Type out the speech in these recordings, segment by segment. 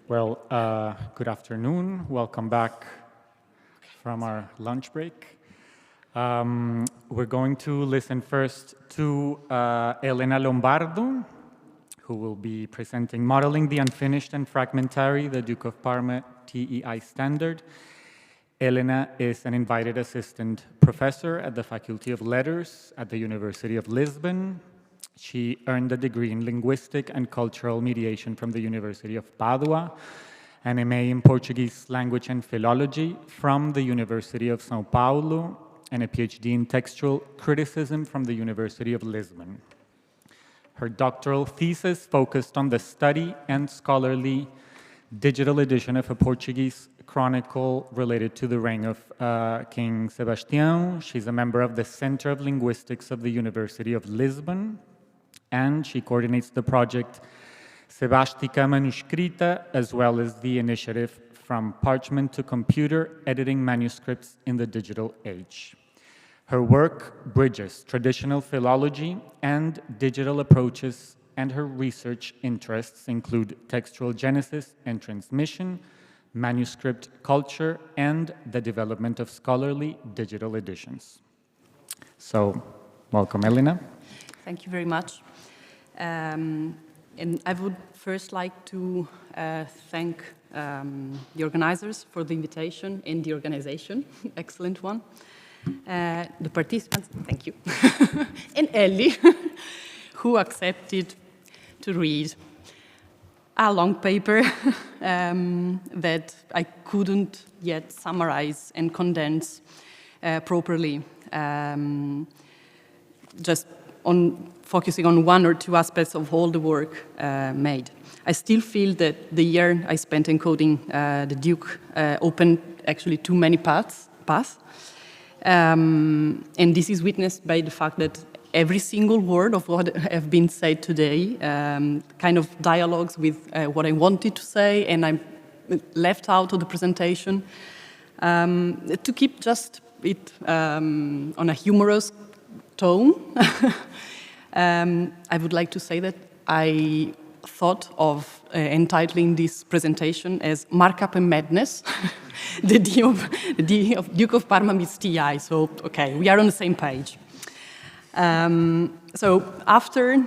Well, good afternoon. Welcome back from our lunch break. We're going to listen first to Elena Lombardo, who will be presenting Modeling the Unfinished and Fragmentary, the Duke of Parma TEI Standard. Elena is an invited assistant professor at the Faculty of Letters at the University of Lisbon. She earned a degree in Linguistic and Cultural Mediation from the University of Padua, an MA in Portuguese Language and Philology from the University of São Paulo, and a PhD in Textual Criticism from the University of Lisbon. Her doctoral thesis focused on the study and scholarly digital edition of a Portuguese chronicle related to the reign of King Sebastião. She's a member of the Center of Linguistics of the University of Lisbon, and she coordinates the project Sebastica Manuscrita, as well as the initiative From Parchment to Computer, Editing Manuscripts in the Digital Age. Her work bridges traditional philology and digital approaches, and her research interests include textual genesis and transmission, manuscript culture, and the development of scholarly digital editions. So, welcome, Elena. Thank you very much. And I would first like to thank the organizers for the invitation and the organization, excellent one. The participants, thank you, and Ellie, who accepted to read a long paper that I couldn't yet summarize and condense properly, just on focusing on one or two aspects of all the work made. I still feel that the year I spent encoding the Duke opened actually too many paths. And this is witnessed by the fact that every single word of what have been said today kind of dialogues with what I wanted to say, and I'm left out of the presentation. To keep just it on a humorous tone, I would like to say that I thought of entitling this presentation as Markup and Madness, the Duke of Parma meets TI. So, okay, we are on the same page. So after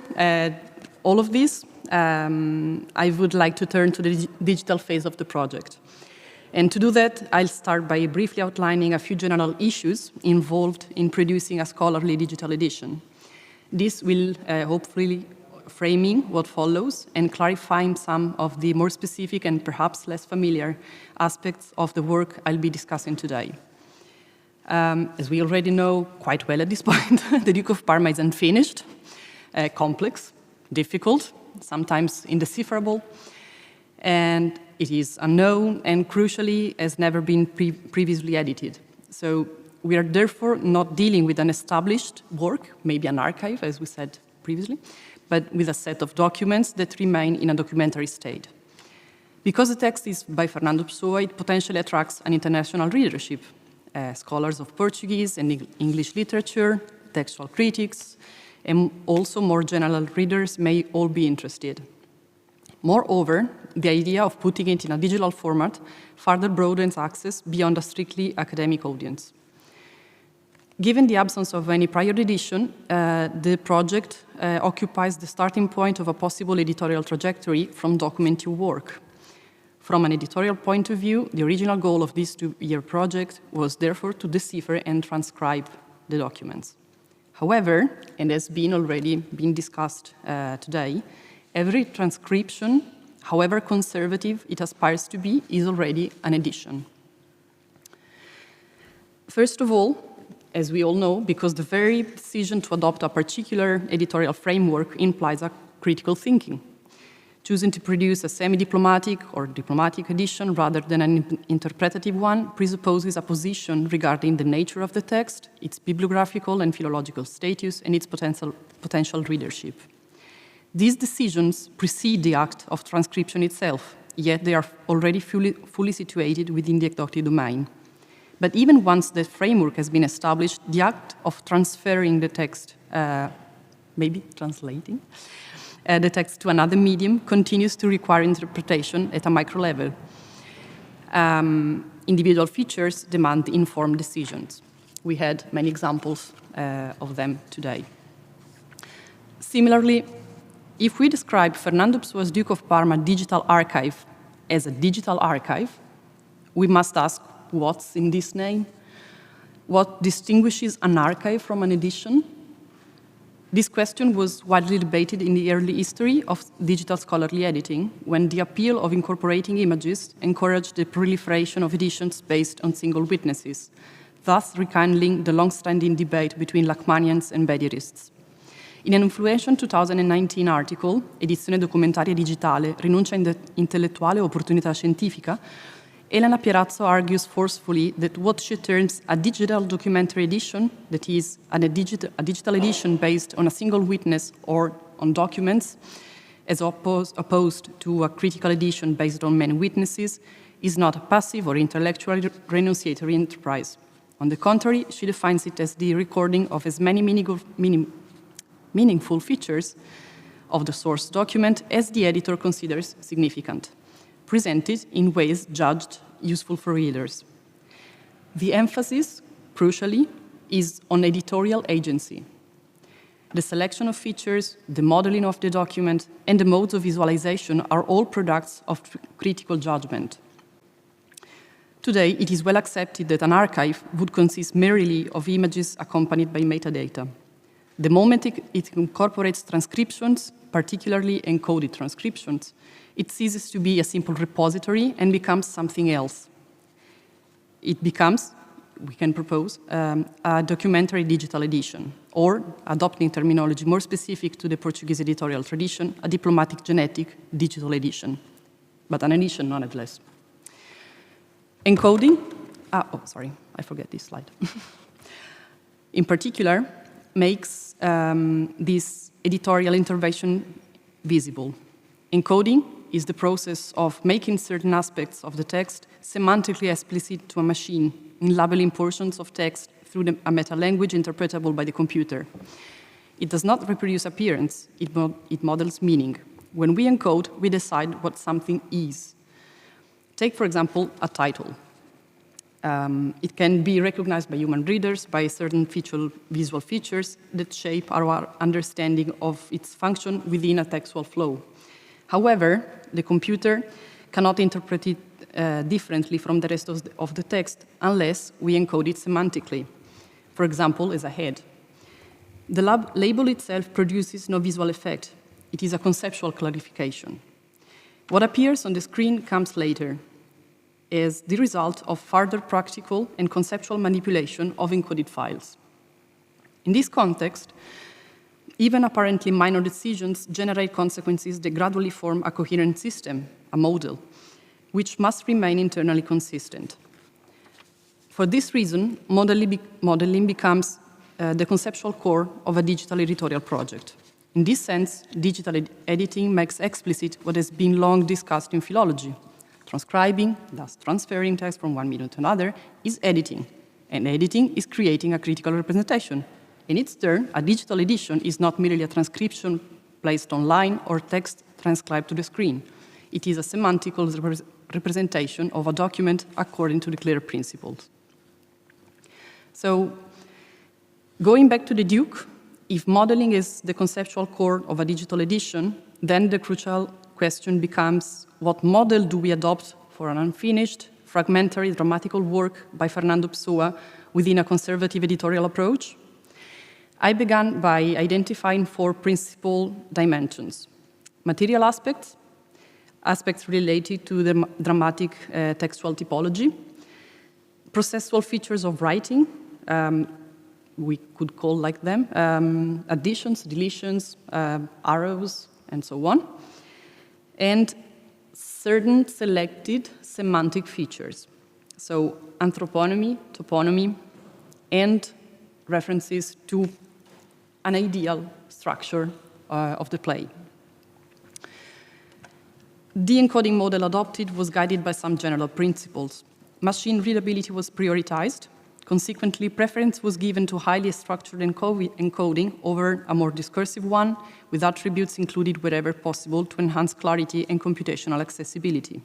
all of this, I would like to turn to the digital phase of the project. And to do that, I'll start by briefly outlining a few general issues involved in producing a scholarly digital edition. This will hopefully framing what follows and clarifying some of the more specific and perhaps less familiar aspects of the work I'll be discussing today. As we already know quite well at this point, the Duke of Parma is unfinished, complex, difficult, sometimes indecipherable, and it is unknown and crucially has never been previously edited. So we are therefore not dealing with an established work, maybe an archive, as we said previously, but with a set of documents that remain in a documentary state. Because the text is by Fernando Pessoa, it potentially attracts an international readership. Scholars of Portuguese and English literature, textual critics, and also more general readers may all be interested. Moreover, the idea of putting it in a digital format further broadens access beyond a strictly academic audience. Given the absence of any prior edition, the project occupies the starting point of a possible editorial trajectory from document to work. From an editorial point of view, the original goal of this two-year project was therefore to decipher and transcribe the documents. However, and has already been discussed today, every transcription, however conservative it aspires to be, is already an edition. First of all, as we all know, because the very decision to adopt a particular editorial framework implies a critical thinking. Choosing to produce a semi-diplomatic or diplomatic edition rather than an interpretative one presupposes a position regarding the nature of the text, its bibliographical and philological status, and its potential readership. These decisions precede the act of transcription itself, yet they are already fully situated within the eclectic domain. But even once the framework has been established, the act of transferring the text, maybe translating, the text to another medium continues to require interpretation at a micro level. Individual features demand informed decisions. We had many examples of them today. Similarly, if we describe Fernando Pessoa's Duke of Parma digital archive as a digital archive, we must ask what's in this name? What distinguishes an archive from an edition? This question was widely debated in the early history of digital scholarly editing, when the appeal of incorporating images encouraged the proliferation of editions based on single witnesses, thus rekindling the long-standing debate between Lachmanians and Bedierists. In an influential 2019 article, Edizione documentaria digitale, rinuncia intellettuale o opportunità scientifica, Elena Pierazzo argues forcefully that what she terms a digital documentary edition, that is, a digital edition based on a single witness or on documents, as opposed to a critical edition based on many witnesses, is not a passive or intellectually renunciatory enterprise. On the contrary, she defines it as the recording of as many meaningful features of the source document as the editor considers significant, presented in ways judged useful for readers. The emphasis, crucially, is on editorial agency. The selection of features, the modeling of the document, and the modes of visualization are all products of critical judgment. Today, it is well accepted that an archive would consist merely of images accompanied by metadata. The moment it incorporates transcriptions, particularly encoded transcriptions, it ceases to be a simple repository and becomes something else. It becomes, we can propose, a documentary digital edition, or, adopting terminology more specific to the Portuguese editorial tradition, a diplomatic genetic digital edition, but an edition nonetheless. Encoding, sorry, I forget this slide. In particular, makes this editorial intervention visible. Encoding is the process of making certain aspects of the text semantically explicit to a machine in labeling portions of text through a meta-language interpretable by the computer. It does not reproduce appearance, it models meaning. When we encode, we decide what something is. Take, for example, a title. It can be recognized by human readers by certain visual features that shape our understanding of its function within a textual flow. However, the computer cannot interpret it differently from the rest of the text unless we encode it semantically, for example, as a head. The label itself produces no visual effect. It is a conceptual clarification. What appears on the screen comes later, as the result of further practical and conceptual manipulation of encoded files. In this context, even apparently minor decisions generate consequences that gradually form a coherent system, a model, which must remain internally consistent. For this reason, modeling becomes the conceptual core of a digital editorial project. In this sense, digital editing makes explicit what has been long discussed in philology. Transcribing, thus transferring text from one medium to another, is editing, and editing is creating a critical representation. In its turn, a digital edition is not merely a transcription placed online or text transcribed to the screen. It is a semantical representation of a document according to the clear principles. So, going back to the Duke, if modeling is the conceptual core of a digital edition, then the crucial question becomes, what model do we adopt for an unfinished, fragmentary, dramatical work by Fernando Pessoa within a conservative editorial approach? I began by identifying 4 principal dimensions: material aspects, aspects related to the dramatic textual typology, processual features of writing, we could call like them, additions, deletions, arrows, and so on, and certain selected semantic features, so anthroponymy, toponymy, and references to an ideal structure of the play. The encoding model adopted was guided by some general principles. Machine readability was prioritized. Consequently, preference was given to highly structured encoding over a more discursive one, with attributes included wherever possible to enhance clarity and computational accessibility.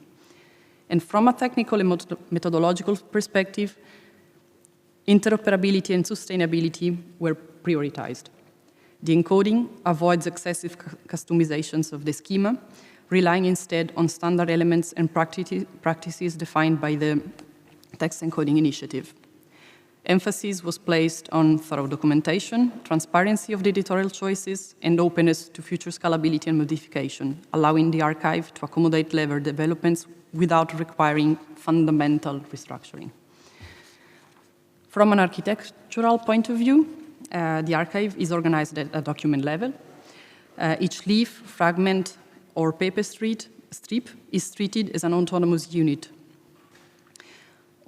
And from a technical and methodological perspective, interoperability and sustainability were prioritized. The encoding avoids excessive customizations of the schema, relying instead on standard elements and practices defined by the text encoding initiative. Emphasis was placed on thorough documentation, transparency of the editorial choices, and openness to future scalability and modification, allowing the archive to accommodate level developments without requiring fundamental restructuring. From an architectural point of view, the archive is organized at a document level. Each leaf, fragment, or paper strip is treated as an autonomous unit.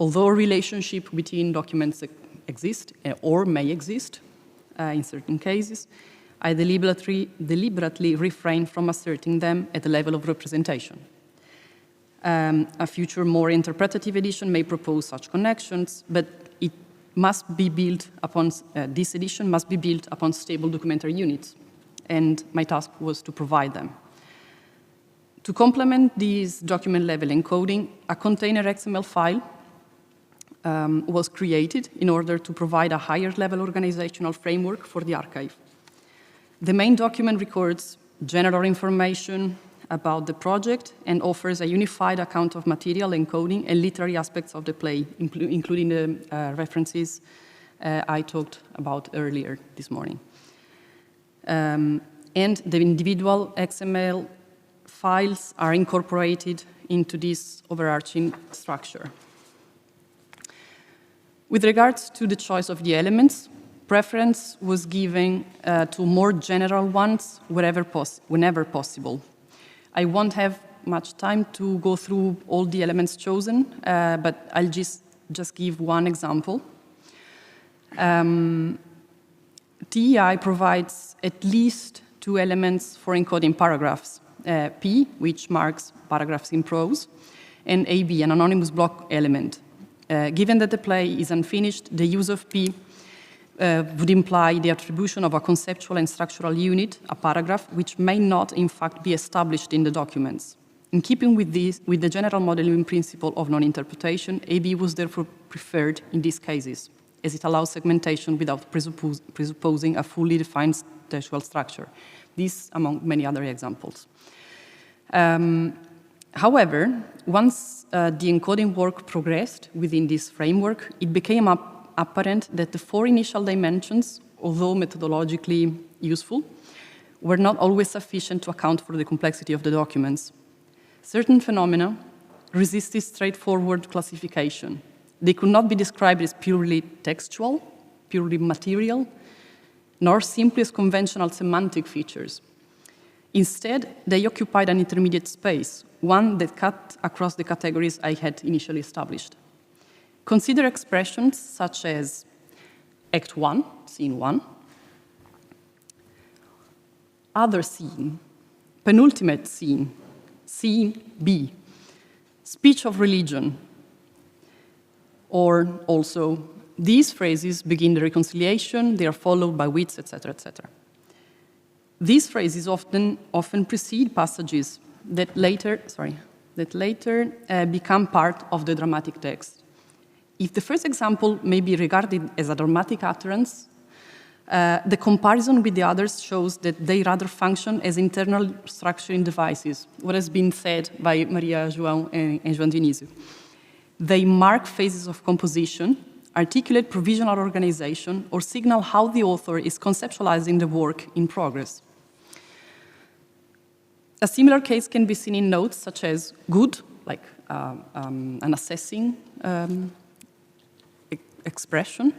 Although a relationship between documents exists or may exist in certain cases, I deliberately refrain from asserting them at the level of representation. A future, more interpretative edition may propose such connections, but it must be built upon, this edition must be built upon stable documentary units, and my task was to provide them. To complement this document-level encoding, a container XML file was created in order to provide a higher-level organizational framework for the archive. The main document records general information about the project and offers a unified account of material encoding and literary aspects of the play, including the references I talked about earlier this morning. And the individual XML files are incorporated into this overarching structure. With regards to the choice of the elements, preference was given to more general ones whenever possible. I won't have much time to go through all the elements chosen, but I'll just give one example. TEI provides at least 2 elements for encoding paragraphs, P, which marks paragraphs in prose, and AB, an anonymous block element. Given that the play is unfinished, the use of P would imply the attribution of a conceptual and structural unit, a paragraph, which may not, in fact, be established in the documents. In keeping with the general modeling principle of non-interpretation, AB was therefore preferred in these cases, as it allows segmentation without presupposing a fully defined textual structure. This, among many other examples. However, once the encoding work progressed within this framework, it became apparent that the 4 initial dimensions, although methodologically useful, were not always sufficient to account for the complexity of the documents. Certain phenomena resisted straightforward classification. They could not be described as purely textual, purely material, nor simply as conventional semantic features. Instead, they occupied an intermediate space, one that cut across the categories I had initially established. Consider expressions such as Act 1, Scene 1, Other Scene, Penultimate Scene, Scene B, Speech of Religion, or also, these phrases begin the reconciliation, they are followed by wits, etc., etc. These phrases often precede passages that later become part of the dramatic text. If the first example may be regarded as a dramatic utterance, the comparison with the others shows that they rather function as internal structuring devices, what has been said by Maria João and João Dionísio. They mark phases of composition, articulate provisional organization, or signal how the author is conceptualizing the work in progress. A similar case can be seen in notes such as good, like an assessing expression,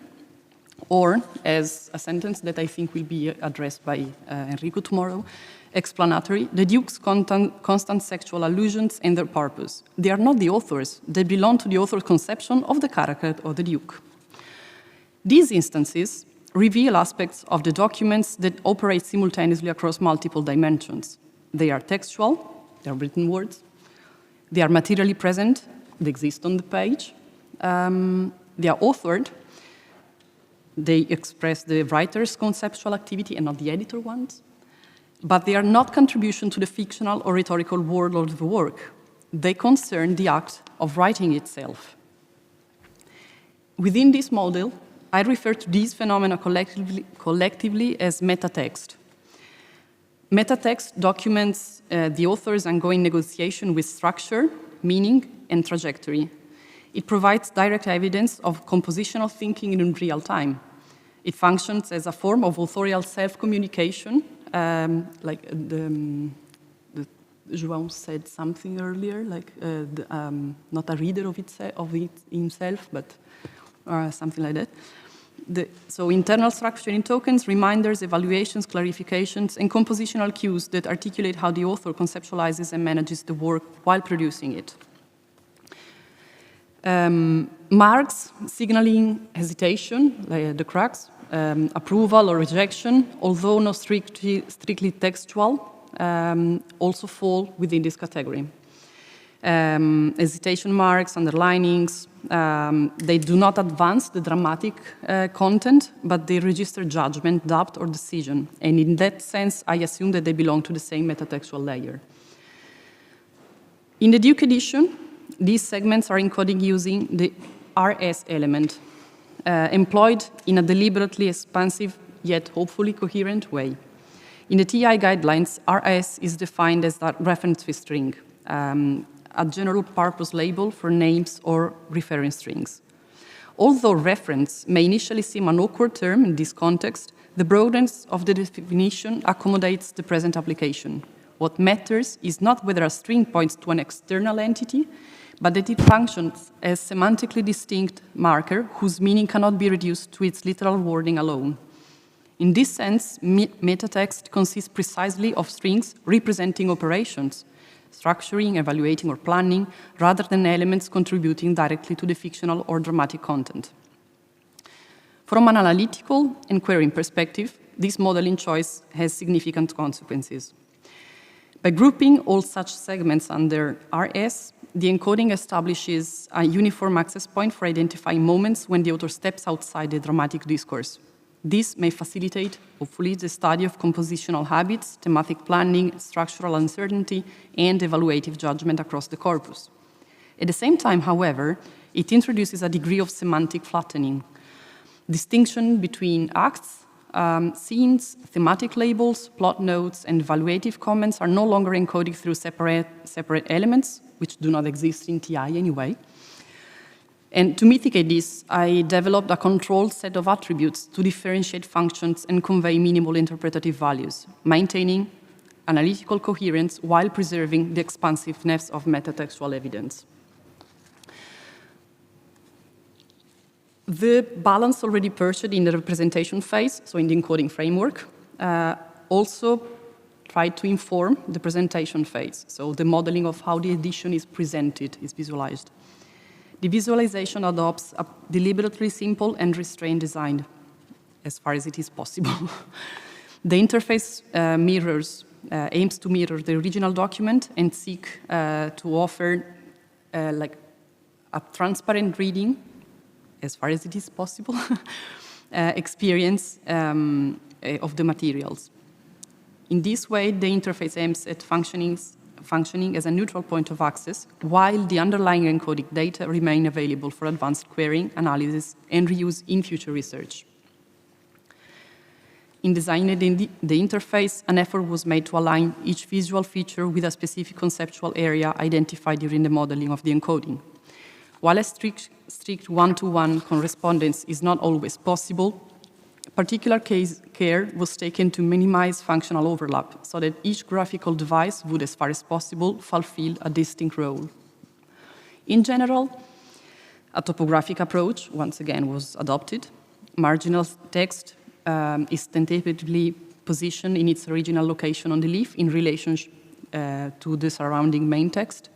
or as a sentence that I think will be addressed by Enrico tomorrow, explanatory, the Duke's constant sexual allusions and their purpose. They are not the authors, they belong to the author's conception of the character of the Duke. These instances reveal aspects of the documents that operate simultaneously across multiple dimensions. They are textual, they are written words, they are materially present, they exist on the page, they are authored, They express the writer's conceptual activity and not the editor ones. But they are not contribution to the fictional or rhetorical world of the work. They concern the act of writing itself. Within this model, I refer to these phenomena collectively as metatext. Metatext documents the author's ongoing negotiation with structure, meaning, and trajectory. It provides direct evidence of compositional thinking in real time. It functions as a form of authorial self-communication, like João said something earlier, like not a reader of it himself, but something like that. So internal structuring tokens, reminders, evaluations, clarifications, and compositional cues that articulate how the author conceptualizes and manages the work while producing it. Marks, signaling hesitation, like the crux, approval or rejection, although not strictly textual, also fall within this category. Hesitation marks, underlinings, they do not advance the dramatic content, but they register judgment, doubt, or decision. And in that sense, I assume that they belong to the same metatextual layer. In the Duke edition, these segments are encoded using the RS element, employed in a deliberately expansive yet hopefully coherent way. In the TI guidelines, RS is defined as a reference string, a general purpose label for names or reference strings. Although reference may initially seem an awkward term in this context, the broadness of the definition accommodates the present application. What matters is not whether a string points to an external entity, but that it functions as a semantically distinct marker whose meaning cannot be reduced to its literal wording alone. In this sense, metatext consists precisely of strings representing operations, structuring, evaluating, or planning, rather than elements contributing directly to the fictional or dramatic content. From an analytical and querying perspective, this modeling choice has significant consequences. By grouping all such segments under RS, the encoding establishes a uniform access point for identifying moments when the author steps outside the dramatic discourse. This may facilitate, hopefully, the study of compositional habits, thematic planning, structural uncertainty, and evaluative judgment across the corpus. At the same time, however, it introduces a degree of semantic flattening. Distinction between acts, scenes, thematic labels, plot notes, and evaluative comments are no longer encoded through separate elements, which do not exist in TI anyway. And to mitigate this, I developed a controlled set of attributes to differentiate functions and convey minimal interpretative values, maintaining analytical coherence while preserving the expansiveness of metatextual evidence. The balance already pursued in the representation phase, so in the encoding framework, also tried to inform the presentation phase, so the modeling of how the edition is presented, is visualized. The visualization adopts a deliberately simple and restrained design, as far as it is possible. The interface aims to mirror the original document and seek to offer like a transparent reading, as far as it is possible, experience of the materials. In this way, the interface aims at functioning as a neutral point of access, while the underlying encoded data remain available for advanced querying, analysis, and reuse in future research. In designing the interface, an effort was made to align each visual feature with a specific conceptual area identified during the modeling of the encoding. While a strict one-to-one correspondence is not always possible, particular care was taken to minimize functional overlap so that each graphical device would, as far as possible, fulfill a distinct role. In general, a topographic approach, once again, was adopted. Marginal text is tentatively positioned in its original location on the leaf in relation to the surrounding main text,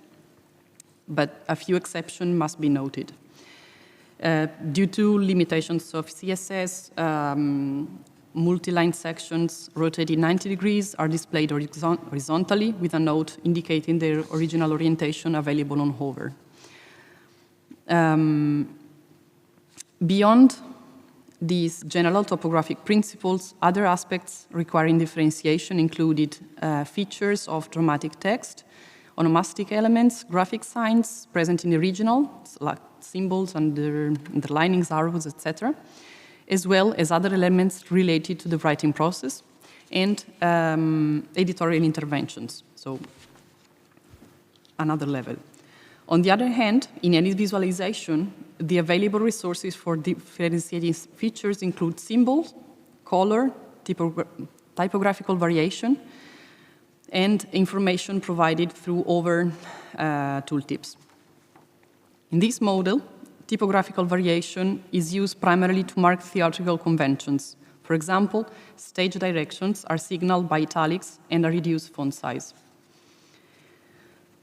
but a few exceptions must be noted. Due to limitations of CSS, multi-line sections rotated 90 degrees are displayed horizontally with a note indicating their original orientation available on hover. Beyond These general topographic principles, other aspects requiring differentiation included features of dramatic text, onomastic elements, graphic signs present in the original, like symbols, underlinings, arrows, etc., as well as other elements related to the writing process and editorial interventions, so another level. On the other hand, in any visualization, the available resources for differentiating features include symbols, color, typographical variation, and information provided through other tooltips. In this model, typographical variation is used primarily to mark theatrical conventions. For example, stage directions are signaled by italics and a reduced font size.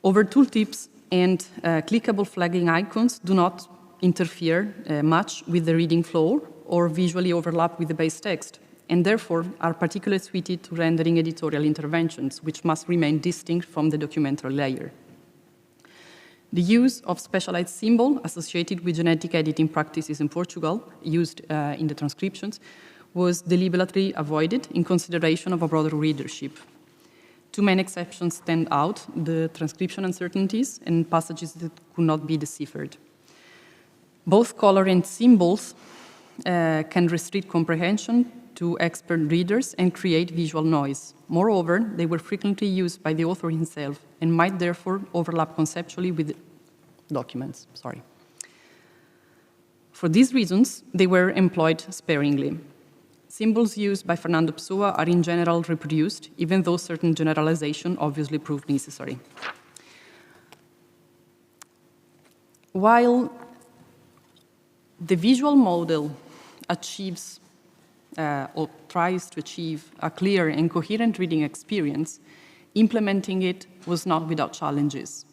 Other tooltips and clickable flagging icons do not interfere much with the reading flow or visually overlap with the base text, and therefore are particularly suited to rendering editorial interventions, which must remain distinct from the documentary layer. The use of specialized symbols associated with genetic editing practices in Portugal, used in the transcriptions, was deliberately avoided in consideration of a broader readership. Two main exceptions stand out: the transcription uncertainties and passages that could not be deciphered. Both color and symbols can restrict comprehension to expert readers and create visual noise. Moreover, they were frequently used by the author himself and might therefore overlap conceptually with documents. For these reasons, they were employed sparingly. Symbols used by Fernando Pessoa are in general reproduced, even though certain generalization obviously proved necessary. While the visual model achieves or tries to achieve a clear and coherent reading experience, implementing it was not without challenges.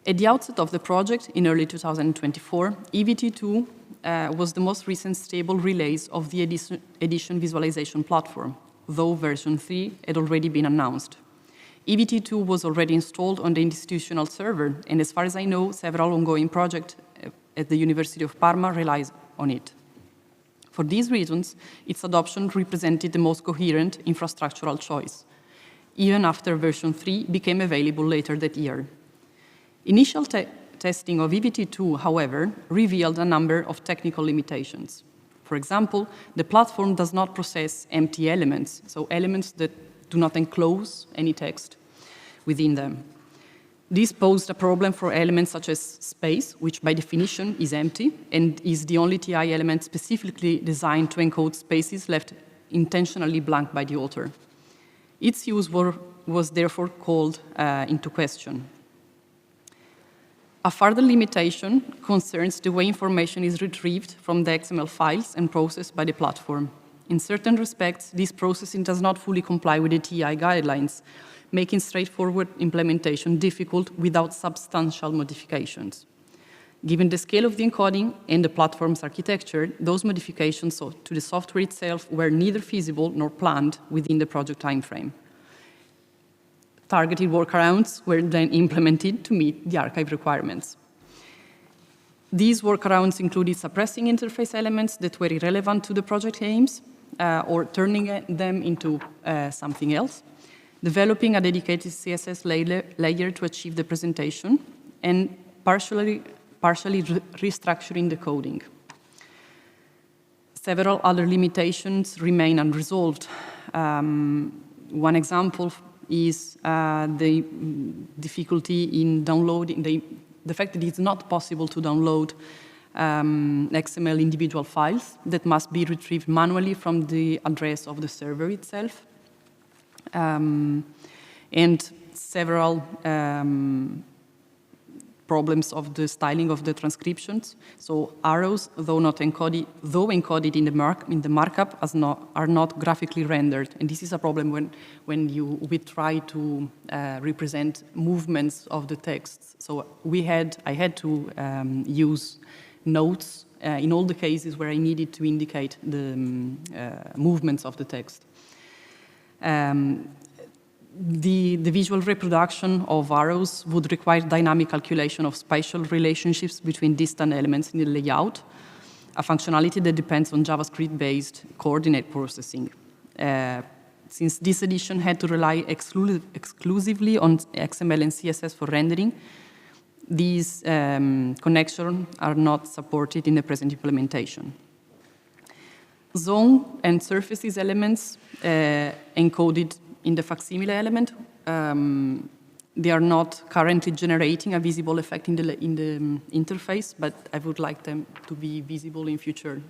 At the outset of the project in early 2024, EVT2 was the most recent stable release of the edition visualization platform, though version 3 had already been announced. EVT2 was already installed on the institutional server, and as far as I know, several ongoing projects at the University of Parma relies on it. For these reasons, its adoption represented the most coherent infrastructural choice, even after version 3 became available later that year. Initial testing of EVT2, however, revealed a number of technical limitations. For example, the platform does not process empty elements, so elements that do not enclose any text within them. This posed a problem for elements such as space, which by definition is empty and is the only TI element specifically designed to encode spaces left intentionally blank by the author. Its use was therefore called into question. A further limitation concerns the way information is retrieved from the XML files and processed by the platform. In certain respects, this processing does not fully comply with the TI guidelines, making straightforward implementation difficult without substantial modifications. Given the scale of the encoding and the platform's architecture, those modifications to the software itself were neither feasible nor planned within the project timeframe. Targeted workarounds were then implemented to meet the archive requirements. These workarounds included suppressing interface elements that were irrelevant to the project aims or turning them into something else, developing a dedicated CSS layer to achieve the presentation, and partially restructuring the coding. Several other limitations remain unresolved. One example is the difficulty in downloading, the fact that it's not possible to download XML individual files that must be retrieved manually from the address of the server itself. And several problems of the styling of the transcriptions. So arrows, though encoded in the markup, are not graphically rendered. And this is a problem when we try to represent movements of the text. So I had to use notes in all the cases where I needed to indicate the movements of the text. The visual reproduction of arrows would require dynamic calculation of spatial relationships between distant elements in the layout, a functionality that depends on JavaScript-based coordinate processing. Since this edition had to rely exclusively on XML and CSS for rendering, these connections are not supported in the present implementation. Zone and surfaces elements encoded in the facsimile element, they are not currently generating a visible effect in the interface, but I would like them to be visible in future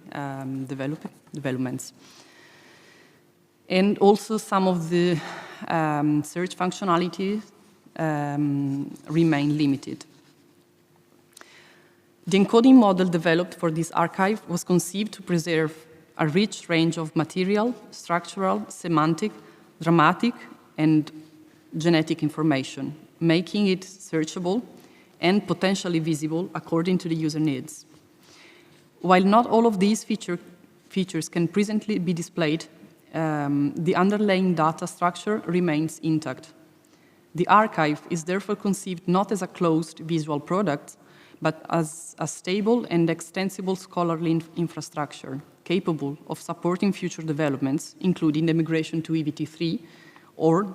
developments. And also some of the search functionality remain limited. The encoding model developed for this archive was conceived to preserve a rich range of material, structural, semantic, dramatic, and genetic information, making it searchable and potentially visible according to the user needs. While not all of these features can presently be displayed, the underlying data structure remains intact. The archive is therefore conceived not as a closed visual product, but as a stable and extensible scholarly infrastructure capable of supporting future developments, including the migration to EVT3, or,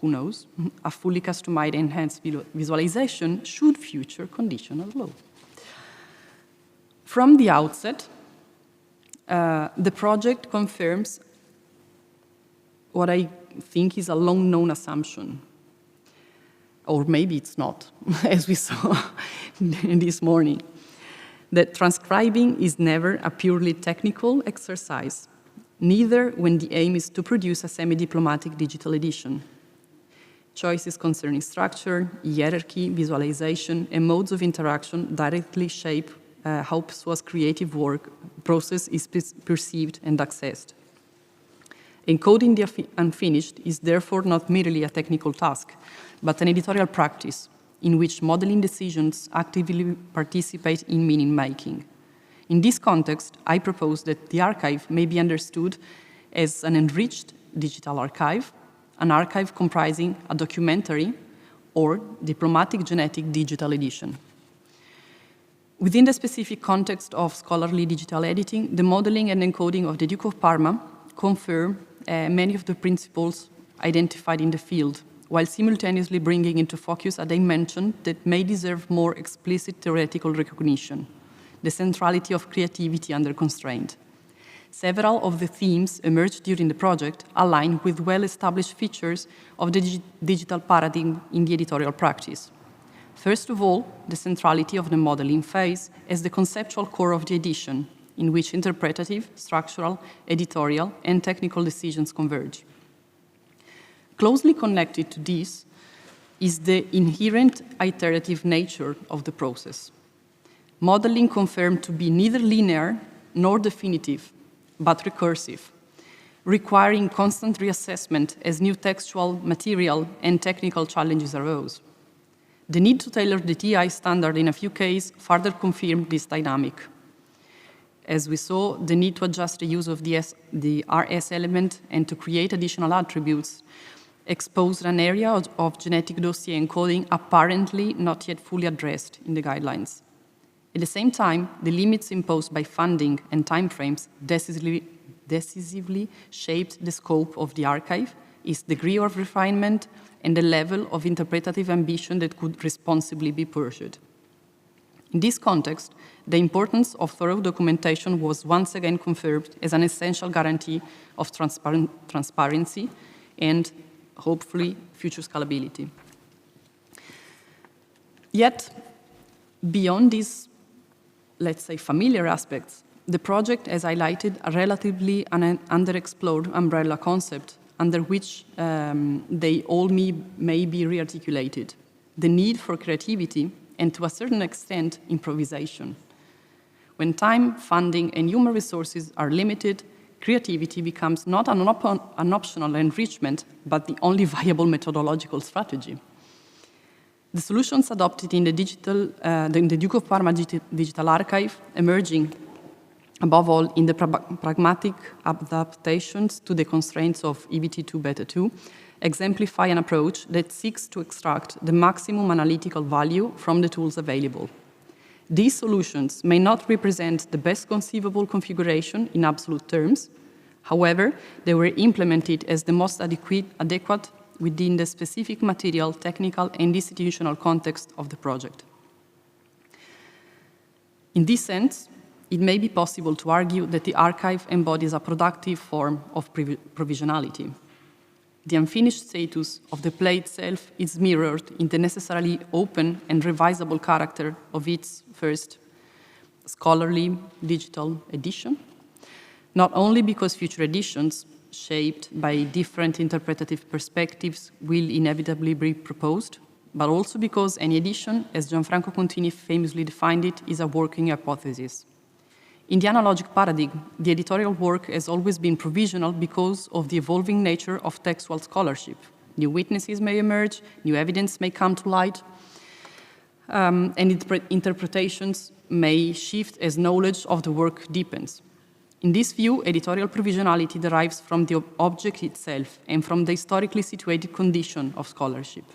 who knows, a fully customized enhanced visualization should future conditions allow. From the outset, the project confirms what I think is a long-known assumption, or maybe it's not, as we saw this morning, that transcribing is never a purely technical exercise, neither when the aim is to produce a semi-diplomatic digital edition. Choices concerning structure, hierarchy, visualization, and modes of interaction directly shape how SWA's creative work process is perceived and accessed. Encoding the unfinished is therefore not merely a technical task, but an editorial practice in which modeling decisions actively participate in meaning-making. In this context, I propose that the archive may be understood as an enriched digital archive, an archive comprising a documentary or diplomatic genetic digital edition. Within the specific context of scholarly digital editing, the modeling and encoding of the Duke of Parma confirm many of the principles identified in the field, while simultaneously bringing into focus a dimension that may deserve more explicit theoretical recognition: the centrality of creativity under constraint. Several of the themes emerged during the project align with well-established features of the digital paradigm in the editorial practice. First of all, the centrality of the modeling phase as the conceptual core of the edition, in which interpretative, structural, editorial, and technical decisions converge. Closely connected to this is the inherent iterative nature of the process. Modeling confirmed to be neither linear nor definitive, but recursive, requiring constant reassessment as new textual, material, and technical challenges arose. The need to tailor the TI standard in a few cases further confirmed this dynamic. As we saw, the need to adjust the use of the RS element and to create additional attributes exposed an area of genetic dossier encoding apparently not yet fully addressed in the guidelines. At the same time, the limits imposed by funding and timeframes decisively shaped the scope of the archive, its degree of refinement, and the level of interpretative ambition that could responsibly be pursued. In this context, the importance of thorough documentation was once again confirmed as an essential guarantee of transparency and, hopefully, future scalability. Yet, beyond these, let's say, familiar aspects, the project has highlighted a relatively underexplored umbrella concept under which they all may be rearticulated: the need for creativity and, to a certain extent, improvisation. When time, funding, and human resources are limited, creativity becomes not an optional enrichment, but the only viable methodological strategy. The solutions adopted in the Duke of Parma Digital Archive, emerging above all in the pragmatic adaptations to the constraints of EVT2 Beta 2, exemplify an approach that seeks to extract the maximum analytical value from the tools available. These solutions may not represent the best conceivable configuration in absolute terms. However, they were implemented as the most adequate within the specific material, technical, and institutional context of the project. In this sense, it may be possible to argue that the archive embodies a productive form of provisionality. The unfinished status of the play itself is mirrored in the necessarily open and revisable character of its first scholarly digital edition, not only because future editions, shaped by different interpretative perspectives, will inevitably be proposed, but also because any edition, as Gianfranco Contini famously defined it, is a working hypothesis. In the analogic paradigm, the editorial work has always been provisional because of the evolving nature of textual scholarship. New witnesses may emerge, new evidence may come to light, and interpretations may shift as knowledge of the work deepens. In this view, editorial provisionality derives from the object itself and from the historically situated condition of scholarship.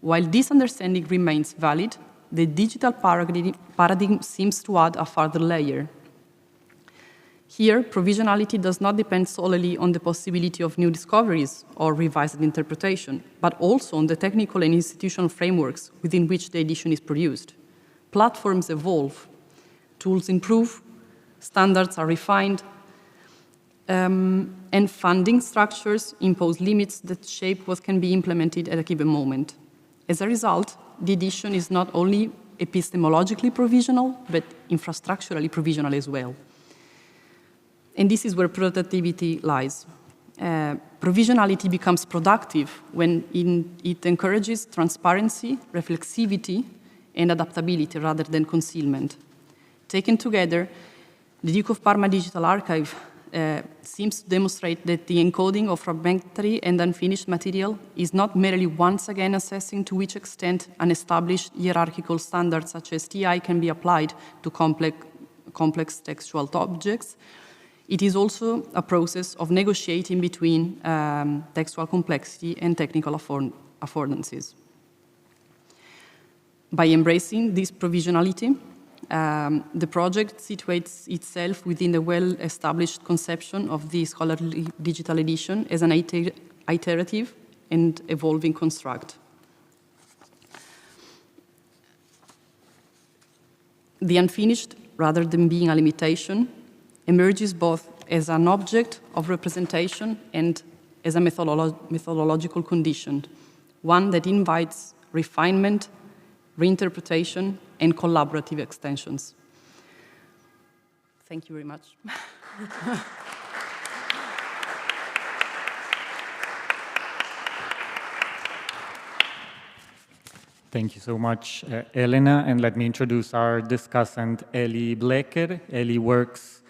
While this understanding remains valid, the digital paradigm seems to add a further layer. Here, provisionality does not depend solely on the possibility of new discoveries or revised interpretation, but also on the technical and institutional frameworks within which the edition is produced. Platforms evolve, tools improve, standards are refined, and funding structures impose limits that shape what can be implemented at a given moment. As a result, the edition is not only epistemologically provisional, but infrastructurally provisional as well. And this is where productivity lies. Provisionality becomes productive when it encourages transparency, reflexivity, and adaptability rather than concealment. Taken together, the Duke of Parma Digital Archive seems to demonstrate that the encoding of fragmentary and unfinished material is not merely once again assessing to which extent an established hierarchical standard such as TI can be applied to complex textual objects. It is also a process of negotiating between textual complexity and technical affordances. By embracing this provisionality, the project situates itself within the well-established conception of the scholarly digital edition as an iterative and evolving construct. The unfinished, rather than being a limitation, emerges both as an object of representation and as a methodological condition, one that invites refinement, reinterpretation, and collaborative extensions. Thank you very much. Thank you so much, Elena. And let me introduce our discussant, Ellie Bleker. Ellie works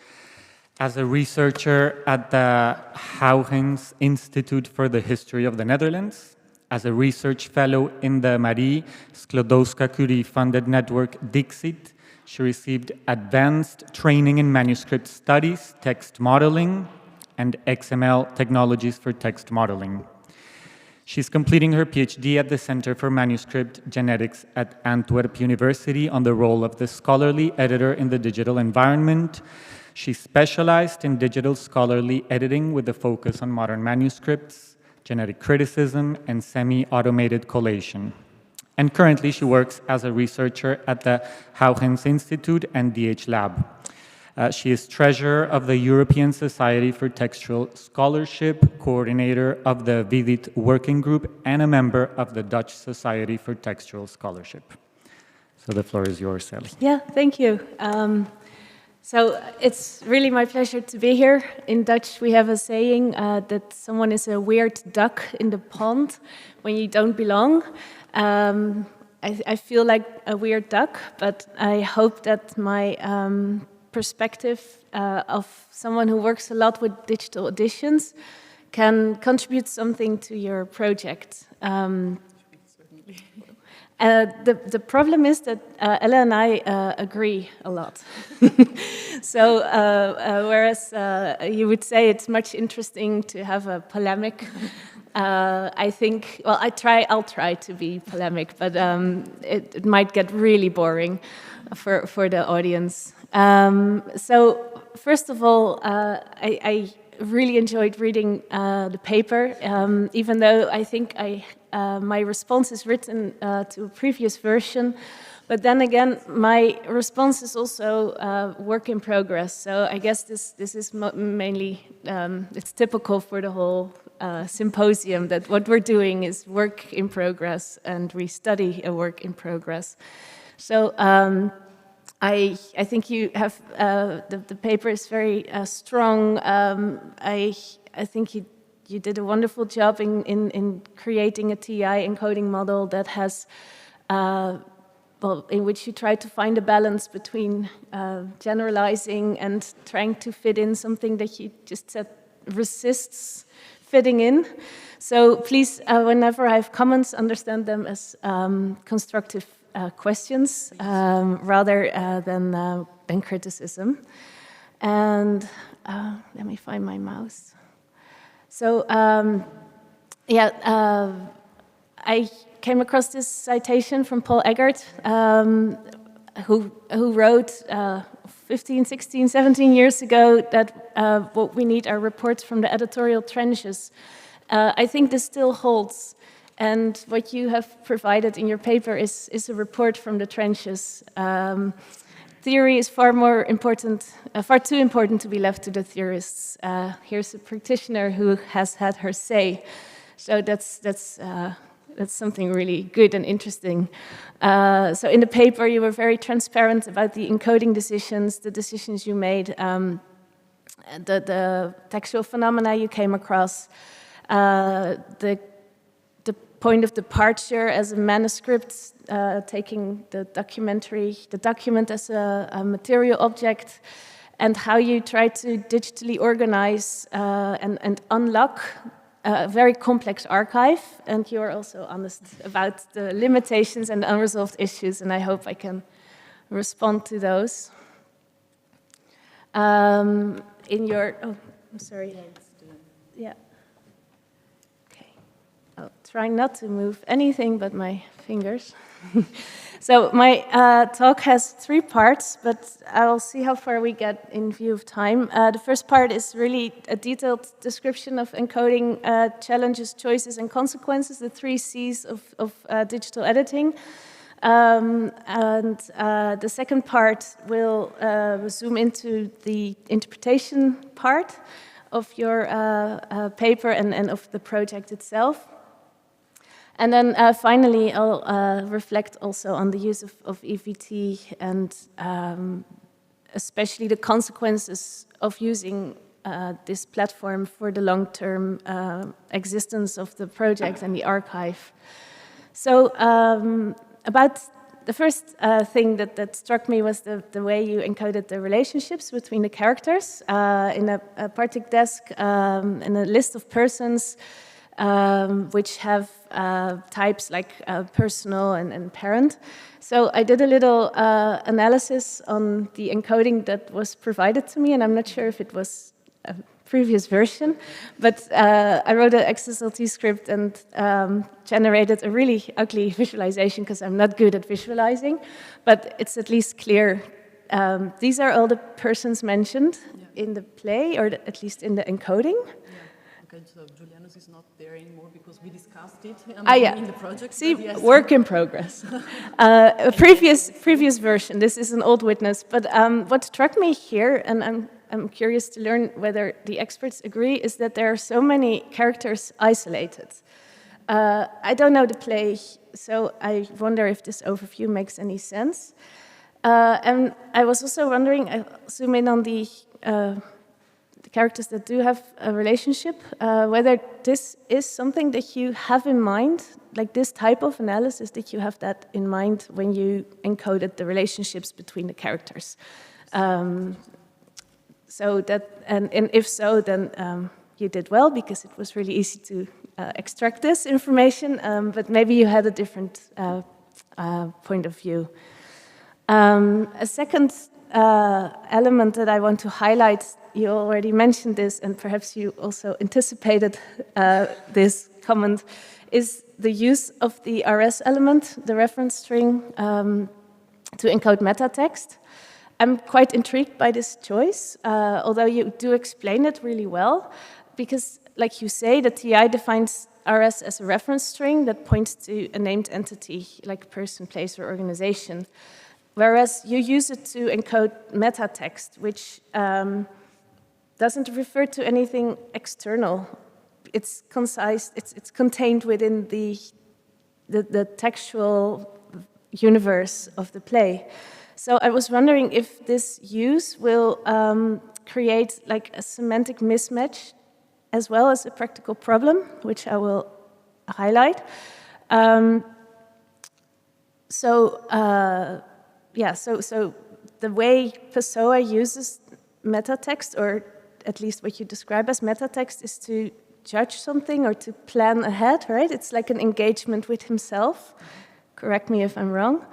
as a researcher at the Huygens Institute for the History of the Netherlands, as a research fellow in the Marie Sklodowska-Curie-funded network Dixit. She received advanced training in manuscript studies, text modeling, and XML technologies for text modeling. She's completing her PhD at the Center for Manuscript Genetics at Antwerp University on the role of the scholarly editor in the digital environment. She specialized in digital scholarly editing with a focus on modern manuscripts, genetic criticism, and semi-automated collation. And currently, she works as a researcher at the Huygens Institute and DH Lab. She is treasurer of the European Society for Textual Scholarship, coordinator of the VIDIT Working Group, and a member of the Dutch Society for Textual Scholarship. So the floor is yours, Ellie. Yeah, thank you. So it's really my pleasure to be here. In Dutch, we have a saying that someone is a weird duck in the pond when you don't belong. I feel like a weird duck, but I hope that my perspective of someone who works a lot with digital editions can contribute something to your project. The problem is that Ella and I agree a lot. So whereas you would say it's much interesting to have a polemic, I think, well, I'll try to be polemic, but it might get really boring. for the audience. So first of all, I really enjoyed reading the paper, even though I think my response is written to a previous version. But then again, my response is also work in progress. So I guess this is mainly, it's typical for the whole symposium that what we're doing is work in progress and we study a work in progress. So I think you have, the paper is very strong. I think you did a wonderful job in creating a TI encoding model that has, well, in which you try to find a balance between generalizing and trying to fit in something that you just said resists fitting in. So please, whenever I have comments, understand them as constructive questions rather than criticism. And let me find my mouse. So I came across this citation from Paul Eggert, who wrote 15, 16, 17 years ago that what we need are reports from the editorial trenches. I think this still holds. And what you have provided in your paper is a report from the trenches. Theory is far more important, far too important to be left to the theorists. Here's a practitioner who has had her say. So that's something really good and interesting. So in the paper, you were very transparent about the encoding decisions, the decisions you made, the textual phenomena you came across, the point of departure as a manuscript, taking the document as a material object, and how you try to digitally organize and unlock a very complex archive. And you're also honest about the limitations and unresolved issues, and I hope I can respond to those. In your, oh, I'm sorry. Yeah. I'll try not to move anything but my fingers. So my talk has 3 parts, but I'll see how far we get in view of time. The first part is really a detailed description of encoding challenges, choices, and consequences, the 3 C's of digital editing. And the second part will zoom into the interpretation part of your paper and of the project itself. And then finally, I'll reflect also on the use of EVT and especially the consequences of using this platform for the long-term existence of the project and the archive. So about the first thing that struck me was the way you encoded the relationships between the characters in a Partick desk, in a list of persons, which have types like personal and parent. So I did a little analysis on the encoding that was provided to me, and I'm not sure if it was a previous version, but I wrote an XSLT script and generated a really ugly visualization because I'm not good at visualizing, but it's at least clear. These are all the persons mentioned in the play, or at least in the encoding. Okay, so Julianus is not there anymore because we discussed it in the project. See, yes. Work in progress. A previous version. This is an old witness. But what struck me here, and I'm curious to learn whether the experts agree, is that there are so many characters isolated. I don't know the play, so I wonder if this overview makes any sense. And I was also wondering, I zoom in on the characters that do have a relationship, whether this is something that you have in mind, like this type of analysis, that you have that in mind when you encoded the relationships between the characters. So that, and if so, then you did well, because it was really easy to extract this information, but maybe you had a different point of view. A second element that I want to highlight, you already mentioned this, and perhaps you also anticipated this comment, is the use of the RS element, the reference string. to encode meta text. I'm quite intrigued by this choice, although you do explain it really well, because, like you say, the TI defines RS as a reference string that points to a named entity, like person, place, or organization, whereas you use it to encode meta text, which doesn't refer to anything external. It's concise, it's contained within the textual universe of the play. So I was wondering if this use will create like a semantic mismatch as well as a practical problem, which I will highlight. So the way Pessoa uses meta text, or at least what you describe as meta text, is to judge something or to plan ahead, right? It's like an engagement with himself. Correct me if I'm wrong.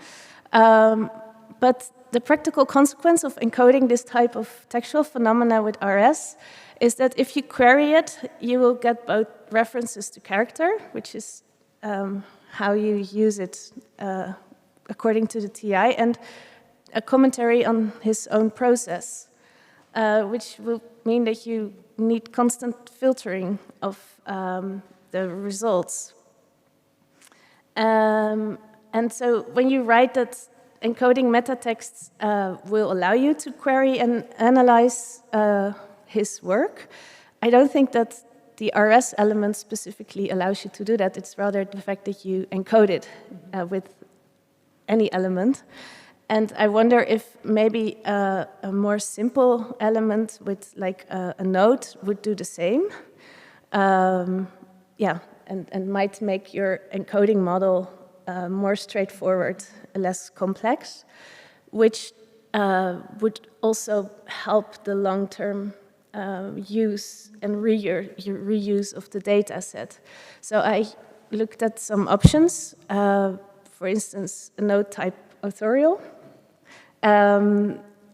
But the practical consequence of encoding this type of textual phenomena with RS is that if you query it, you will get both references to character, which is how you use it according to the TI, and a commentary on his own process, which will mean that you need constant filtering of the results. And so when you write that encoding meta texts will allow you to query and analyze his work, I don't think that the RS element specifically allows you to do that. It's rather the fact that you encode it with any element. And I wonder if maybe a more simple element with like a node would do the same. And might make your encoding model more straightforward, less complex, which would also help the long-term use and reuse of the data set. So I looked at some options, for instance, a node type authorial,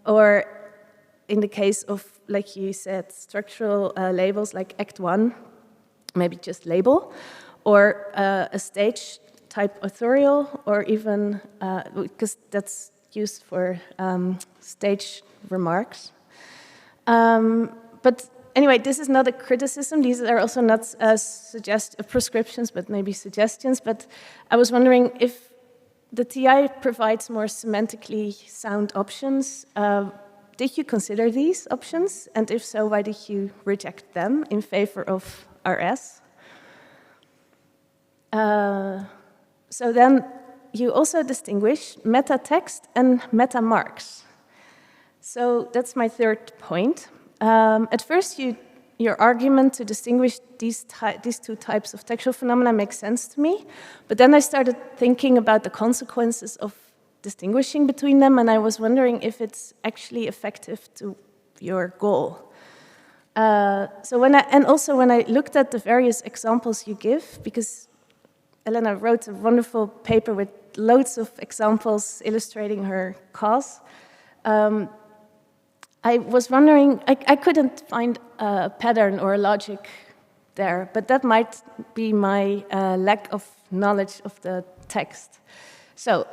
or in the case of, like you said, structural labels like Act 1, maybe just label, or a stage type authorial, or even, because that's used for stage remarks. But anyway, this is not a criticism. These are also not prescriptions, but maybe suggestions. But I was wondering if the TI provides more semantically sound options. Did you consider these options? And if so, why did you reject them in favor of RS? So then you also distinguish meta text and meta marks. So that's my third point. At first, your argument to distinguish these two types of textual phenomena makes sense to me, but then I started thinking about the consequences of distinguishing between them, and I was wondering if it's actually effective to your goal. When I looked at the various examples you give, because Elena wrote a wonderful paper with loads of examples illustrating her cause, I was wondering, I couldn't find a pattern or a logic there, but that might be my lack of knowledge of the text. So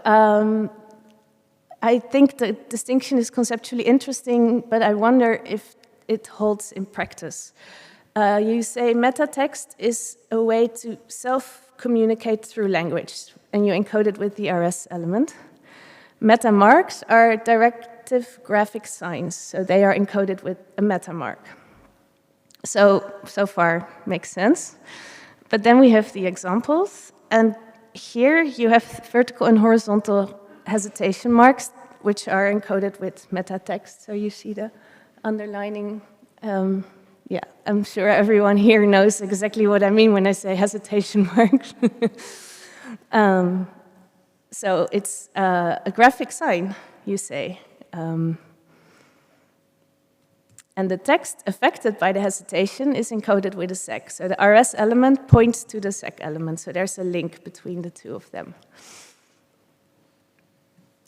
I think the distinction is conceptually interesting, but I wonder if it holds in practice. You say meta text is a way to self-communicate through language, and you encode it with the RS element. Meta marks are directive graphic signs, so they are encoded with a meta mark. So far makes sense. But then we have the examples, and here you have vertical and horizontal hesitation marks, which are encoded with meta text. So you see the underlining. I'm sure everyone here knows exactly what I mean when I say hesitation marks. So it's a graphic sign, you say. And the text affected by the hesitation is encoded with a sec. So the RS element points to the sec element, so there's a link between the two of them.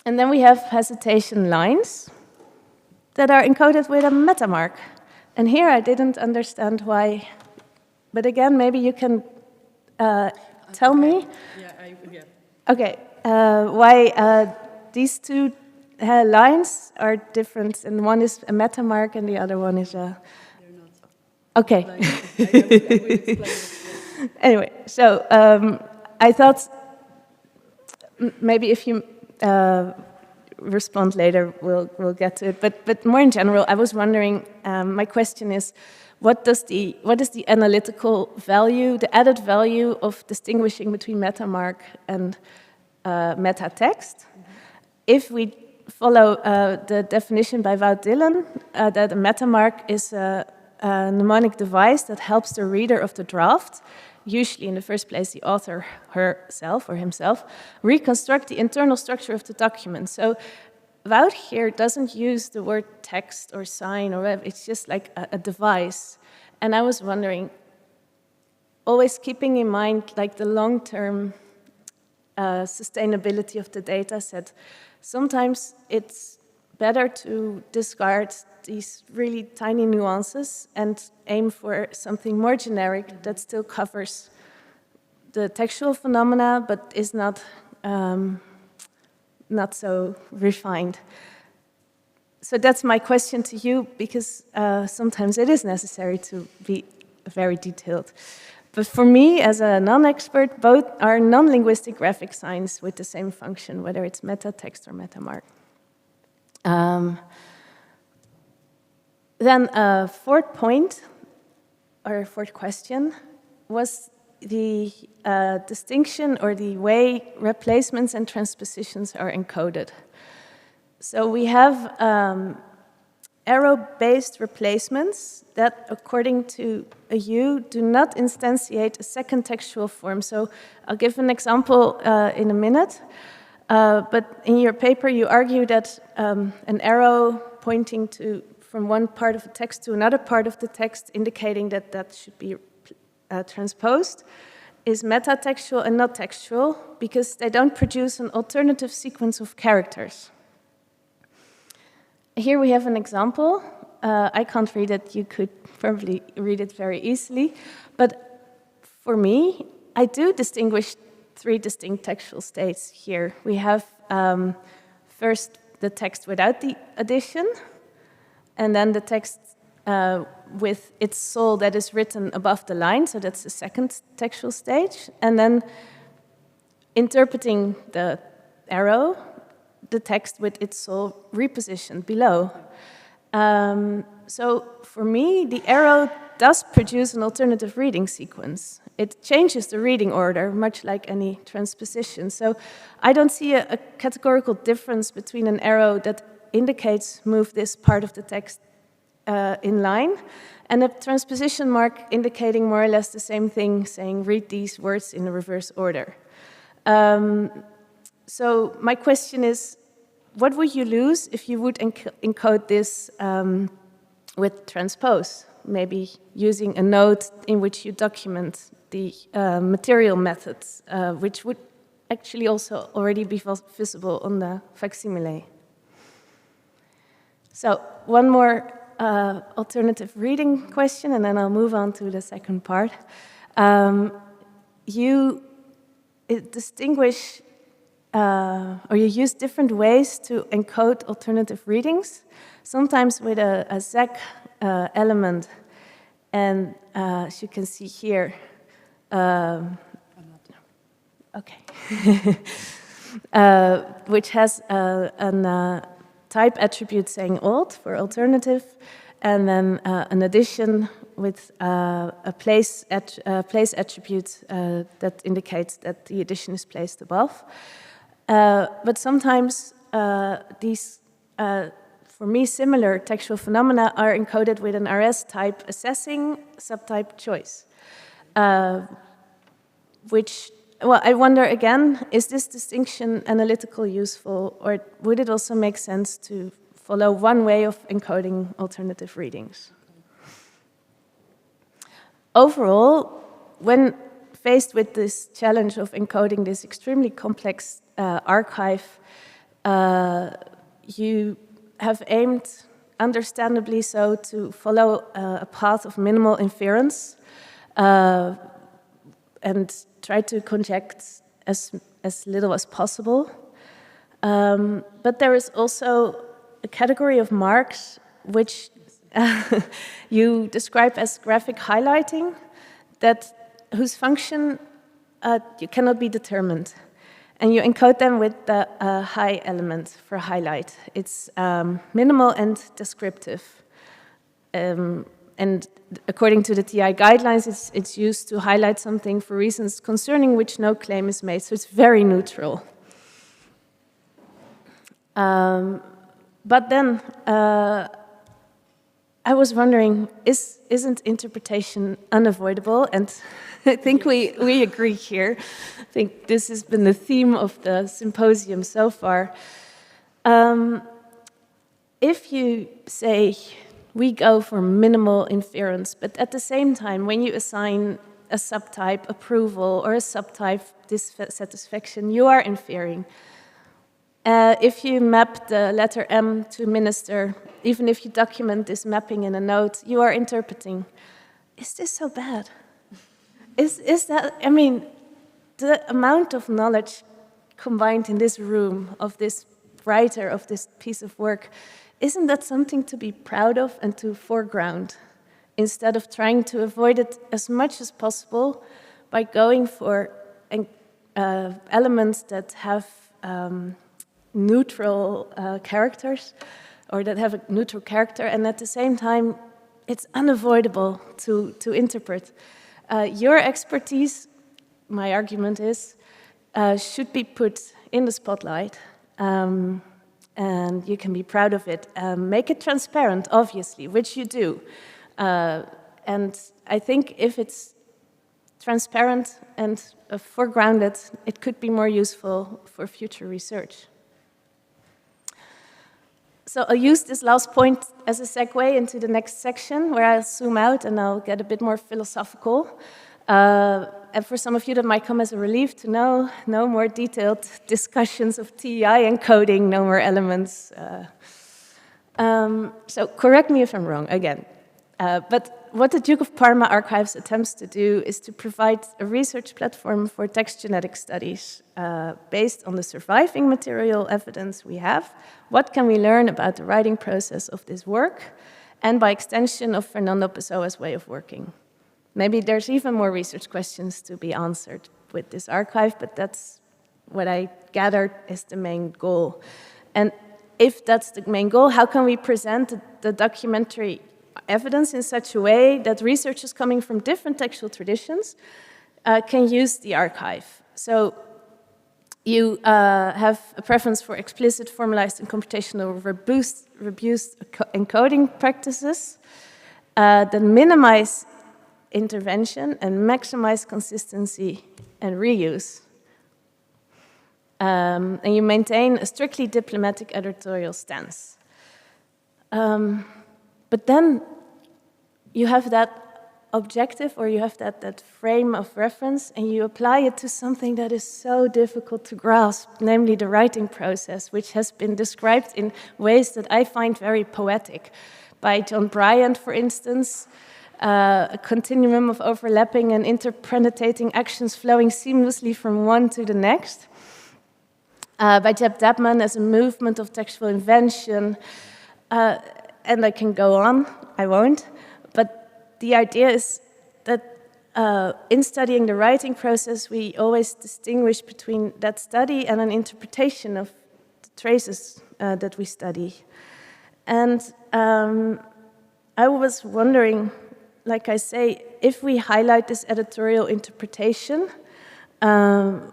And then we have hesitation lines that are encoded with a meta mark. And here I didn't understand why, but again, maybe you can tell me. Yeah. Okay, why these two lines are different, and one is a meta mark and the other one is a... Okay. Anyway, so I thought maybe if you respond later, we'll get to it. But more in general, I was wondering. My question is, what is the analytical value, the added value of distinguishing between meta mark and meta text? If we follow the definition by Wout Dillon, that a meta mark is a mnemonic device that helps the reader of the draft, usually in the first place the author herself or himself, reconstruct the internal structure of the document. So Wout here doesn't use the word text or sign or whatever, it's just like a device. And I was wondering, always keeping in mind like the long-term sustainability of the data set, sometimes it's better to discard these really tiny nuances and aim for something more generic that still covers the textual phenomena but is not so refined. So that's my question to you, because sometimes it is necessary to be very detailed. But for me, as a non-expert, both are non-linguistic graphic signs with the same function, whether it's meta text or meta mark. Then a fourth point, or fourth question, was the distinction or the way replacements and transpositions are encoded. So we have arrow-based replacements that, according to you, do not instantiate a second textual form. So I'll give an example in a minute. But in your paper, you argue that an arrow pointing from one part of the text to another part of the text, indicating that that should be transposed, is metatextual and not textual, because they don't produce an alternative sequence of characters. Here we have an example. I can't read it. You could probably read it very easily. But for me, I do distinguish three distinct textual states here. We have first the text without the addition, and then the text with its soul that is written above the line, so that's the second textual stage, and then interpreting the arrow, the text with its soul repositioned below. So for me, the arrow does produce an alternative reading sequence. It changes the reading order, much like any transposition. So I don't see a categorical difference between an arrow that indicates move this part of the text in line, and a transposition mark indicating more or less the same thing, saying read these words in the reverse order. So my question is, what would you lose if you would encode this with transpose? Maybe using a note in which you document the material methods, which would actually also already be visible on the facsimile. So one more alternative reading question, and then I'll move on to the second part. You distinguish, or you use different ways to encode alternative readings, sometimes with a ZAG element, and as you can see here, which has a type attribute saying alt for alternative, and then an addition with a place attribute that indicates that the addition is placed above. But sometimes these, for me, similar textual phenomena are encoded with an RS type assessing subtype choice, which, well, I wonder again, is this distinction analytically useful, or would it also make sense to follow one way of encoding alternative readings? Overall, when faced with this challenge of encoding this extremely complex archive, you have aimed, understandably so, to follow a path of minimal inference and try to conject as little as possible. But there is also a category of marks which you describe as graphic highlighting, whose function you cannot be determined. And you encode them with the high element for highlight. It's minimal and descriptive. And according to the TI guidelines, it's used to highlight something for reasons concerning which no claim is made. So it's very neutral. But then I was wondering, isn't interpretation unavoidable? And I think we agree here. I think this has been the theme of the symposium so far. If you say we go for minimal inference, but at the same time, when you assign a subtype approval or a subtype dissatisfaction, you are inferring. If you map the letter M to minister, even if you document this mapping in a note, you are interpreting. Is this so bad? Is that, I mean, the amount of knowledge combined in this room of this writer, of this piece of work, isn't that something to be proud of and to foreground, instead of trying to avoid it as much as possible by going for elements that have neutral characters, or that have a neutral character, and at the same time, it's unavoidable to interpret. Your expertise, my argument is, should be put in the spotlight, and you can be proud of it. Make it transparent, obviously, which you do. And I think if it's transparent and foregrounded, it could be more useful for future research. So I'll use this last point as a segue into the next section, where I'll zoom out and I'll get a bit more philosophical. And for some of you, that might come as a relief to know no more detailed discussions of TEI encoding, no more elements. So correct me if I'm wrong, again. But what the Duke of Parma Archives attempts to do is to provide a research platform for text genetic studies based on the surviving material evidence we have. What can we learn about the writing process of this work? And by extension of Fernando Pessoa's way of working. Maybe there's even more research questions to be answered with this archive, but that's what I gathered is the main goal. And if that's the main goal, how can we present the documentary evidence in such a way that researchers coming from different textual traditions can use the archive? So you have a preference for explicit, formalized, and computational robust encoding practices that minimize intervention and maximize consistency and reuse. And you maintain a strictly diplomatic editorial stance. But then you have that objective, or you have that frame of reference, and you apply it to something that is so difficult to grasp, namely the writing process, which has been described in ways that I find very poetic. By John Bryant, for instance, a continuum of overlapping and interpenetrating actions flowing seamlessly from one to the next. By Jeb Dabman as a movement of textual invention, and I can go on, I won't, but the idea is that in studying the writing process, we always distinguish between that study and an interpretation of the traces that we study. And I was wondering, like I say, if we highlight this editorial interpretation, can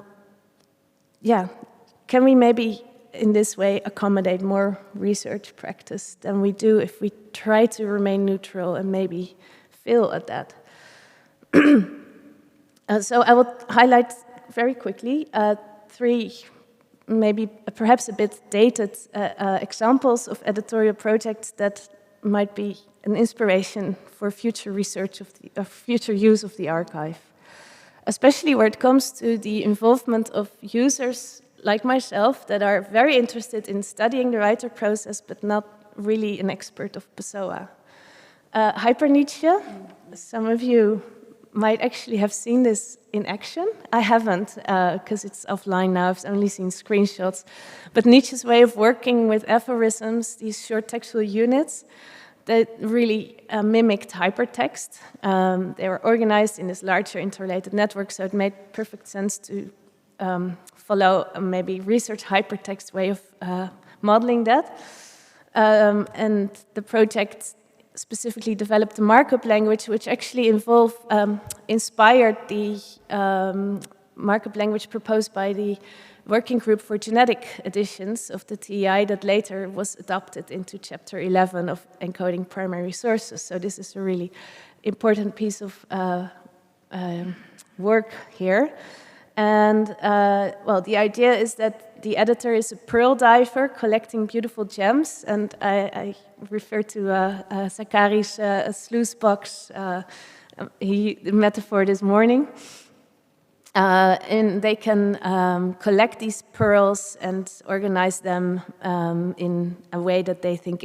we maybe in this way accommodate more research practice than we do if we try to remain neutral and maybe fail at that? So I will highlight very quickly three, maybe perhaps a bit dated examples of editorial projects that might be an inspiration for future research of future use of the archive, especially where it comes to the involvement of users like myself that are very interested in studying the writer process but not really an expert of Pessoa. Hyperniche, some of you might actually have seen this in action. I haven't, because it's offline now. I've only seen screenshots. But Nietzsche's way of working with aphorisms, these short textual units, that really mimicked hypertext. They were organized in this larger interrelated network, so it made perfect sense to follow a maybe research hypertext way of modeling that. And the project specifically developed a markup language which actually inspired the markup language proposed by the working group for genetic editions of the TEI that later was adopted into chapter 11 of encoding primary sources. So this is a really important piece of work here. And well, the idea is that the editor is a pearl diver collecting beautiful gems, and I refer to Zakari's sluice box metaphor this morning. And they can collect these pearls and organize them in a way that they think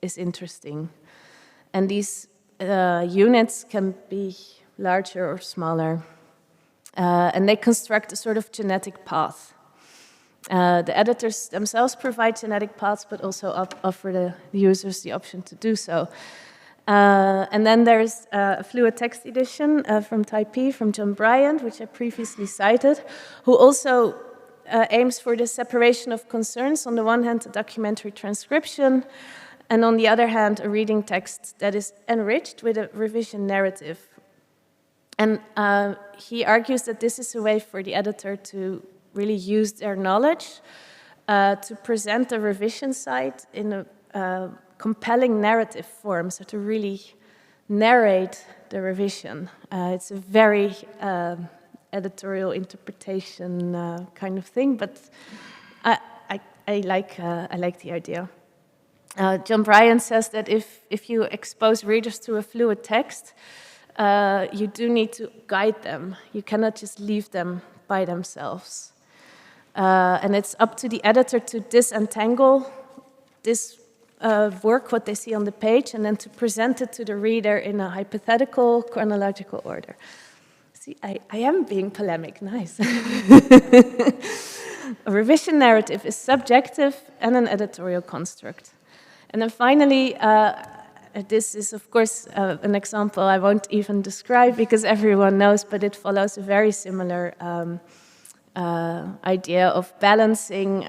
is interesting. And these units can be larger or smaller. And they construct a sort of genetic path. The editors themselves provide genetic paths, but also offer the users the option to do so. And then there's a fluid text edition from Taipei, from John Bryant, which I previously cited, who also aims for the separation of concerns. On the one hand, a documentary transcription, and on the other hand, a reading text that is enriched with a revision narrative. And he argues that this is a way for the editor to really use their knowledge to present the revision side in a compelling narrative form, so to really narrate the revision. It's a very editorial interpretation kind of thing, but I like the idea. John Bryant says that if you expose readers to a fluid text, you do need to guide them. You cannot just leave them by themselves. And it's up to the editor to disentangle this work, what they see on the page, and then to present it to the reader in a hypothetical, chronological order. See, I am being polemic, nice. A revision narrative is subjective and an editorial construct. And then finally, this is, of course, an example I won't even describe because everyone knows, but it follows a very similar idea of balancing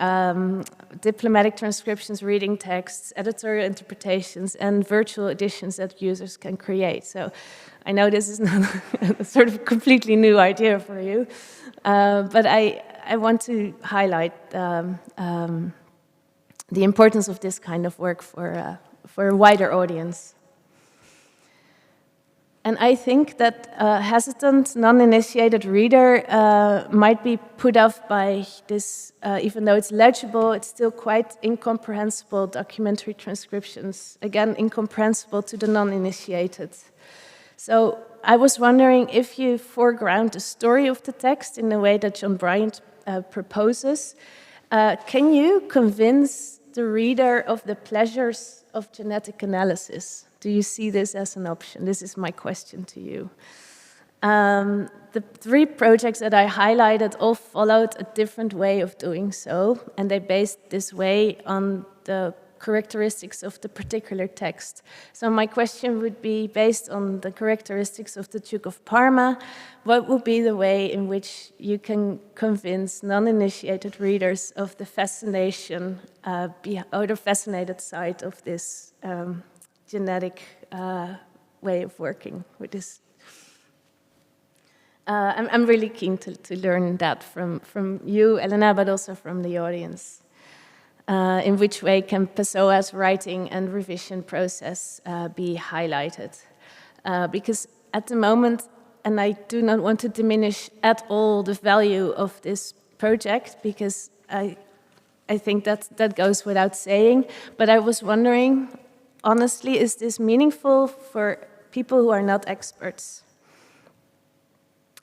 diplomatic transcriptions, reading texts, editorial interpretations, and virtual editions that users can create. So I know this is not a sort of completely new idea for you, but I want to highlight the importance of this kind of work for a wider audience. And I think that a hesitant, non-initiated reader might be put off by this, even though it's legible, it's still quite incomprehensible documentary transcriptions. Again, incomprehensible to the non-initiated. So I was wondering if you foreground the story of the text in the way that John Bryant proposes, can you convince the reader of the pleasures of genetic analysis? Do you see this as an option? This is my question to you. The three projects that I highlighted all followed a different way of doing so, and they based this way on the characteristics of the particular text. So my question would be, based on the characteristics of the Duke of Parma, what would be the way in which you can convince non-initiated readers of the fascination or the fascinated side of this genetic way of working with this? I'm really keen to learn that from you, Elena, but also from the audience. In which way can Pessoa's writing and revision process be highlighted? Because at the moment, and I do not want to diminish at all the value of this project, because I think that goes without saying, but I was wondering, honestly, is this meaningful for people who are not experts?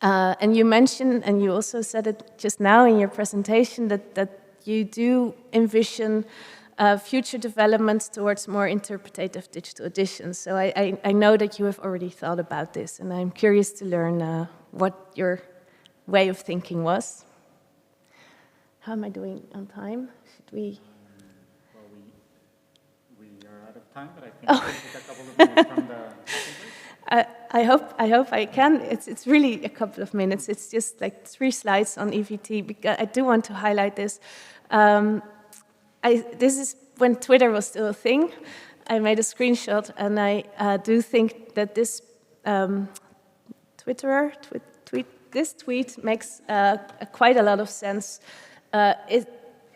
And you mentioned, and you also said it just now in your presentation, that you do envision future developments towards more interpretative digital editions. So I know that you have already thought about this, and I'm curious to learn what your way of thinking was. How am I doing on time? Should we? Well, we are out of time, but I think we can take a couple of minutes from the I hope I can. It's really a couple of minutes. It's just like 3 slides on EVT, because I do want to highlight this. This is when Twitter was still a thing. I made a screenshot, and I do think that this this tweet makes quite a lot of sense.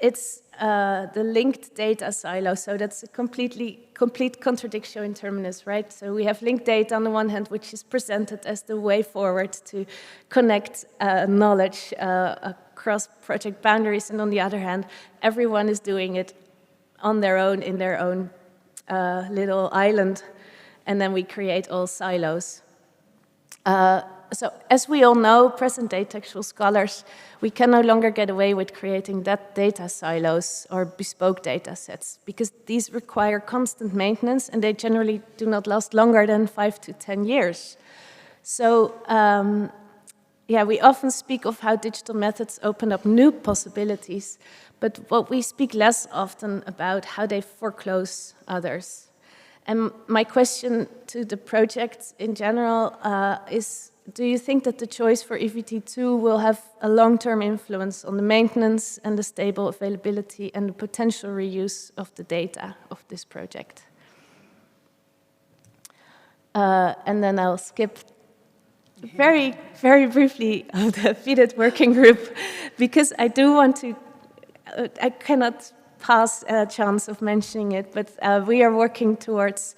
It's the linked data silo, so that's a complete contradiction in terminus, right? So we have linked data on the one hand, which is presented as the way forward to connect knowledge across project boundaries, and on the other hand, everyone is doing it on their own, in their own little island, and then we create all silos. So as we all know, present-day textual scholars, we can no longer get away with creating that data silos or bespoke data sets, because these require constant maintenance, and they generally do not last longer than 5 to 10 years. So yeah, we often speak of how digital methods open up new possibilities, but what we speak less often about how they foreclose others. And my question to the project in general is, do you think that the choice for EVT2 will have a long-term influence on the maintenance and the stable availability and the potential reuse of the data of this project? And then I'll skip very, very briefly of the FIDIT working group, because I do want to, I cannot pass a chance of mentioning it, but we are working towards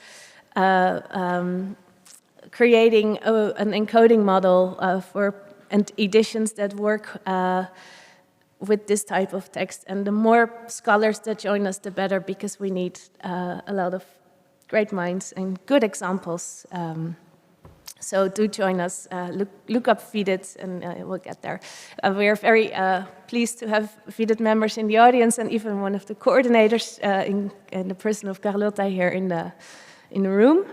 creating an encoding model for editions that work with this type of text. And the more scholars that join us, the better, because we need a lot of great minds and good examples. So do join us, look up FIDIT, and we'll get there. We are very pleased to have FIDIT members in the audience, and even one of the coordinators in the person of Carlotta here in the room.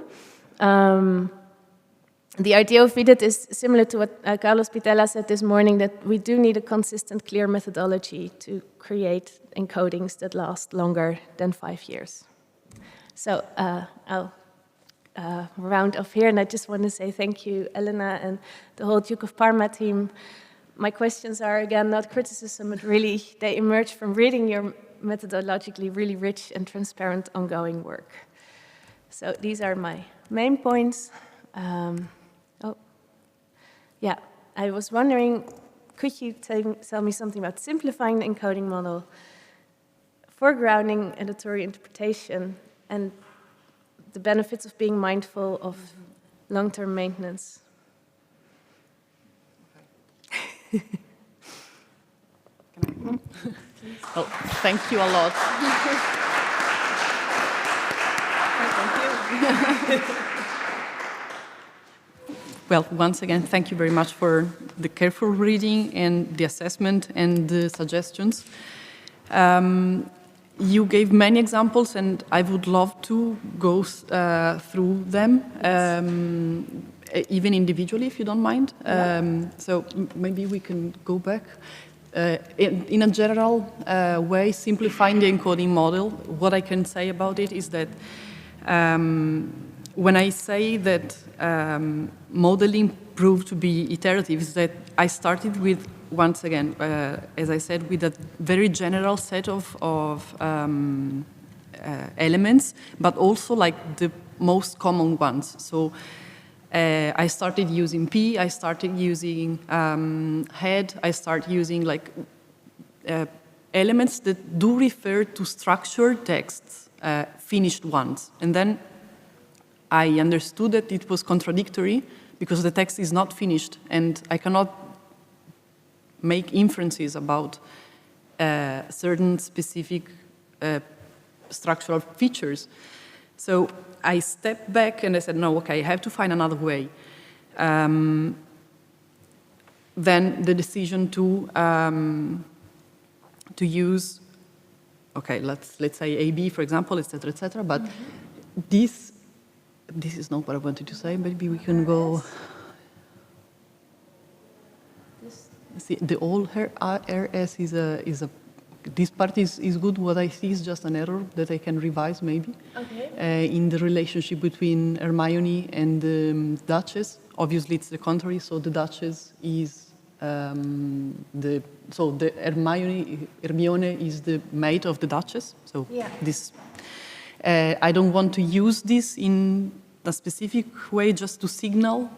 The idea of FIDIT is similar to what Carlos Pitella said this morning, that we do need a consistent, clear methodology to create encodings that last longer than 5 years. So I'll round off here, and I just want to say thank you, Elena, and the whole Duke of Parma team. My questions are, again, not criticism, but really they emerge from reading your methodologically really rich and transparent ongoing work. So these are my main points. Yeah, I was wondering, could you tell me something about simplifying the encoding model, foregrounding editorial interpretation, and the benefits of being mindful of long-term maintenance? Oh, thank you a lot. Thank you. Well, once again, thank you very much for the careful reading and the assessment and the suggestions. You gave many examples, and I would love to go through them, even individually, if you don't mind. So maybe we can go back. In a general way, simplifying the encoding model, what I can say about it is that when I say that modeling proved to be iterative, is that I started with, once again, as I said, with a very general set of elements, but also like the most common ones. So I started using P, I started using head, I started using like elements that do refer to structured texts, finished ones. And then I understood that it was contradictory because the text is not finished, and I cannot make inferences about certain specific structural features. So I stepped back and I said, no, okay, I have to find another way. Then the decision to use okay, let's say AB, for example, etc., etc. But this is not what I wanted to say. Maybe we can go. See, the old RS is a. This part is good. What I see is just an error that I can revise maybe. Okay. In the relationship between Hermione and the Duchess. Obviously, it's the contrary. So the Duchess is the Hermione is the mate of the Duchess. So Yeah. this. I don't want to use this in a specific way just to signal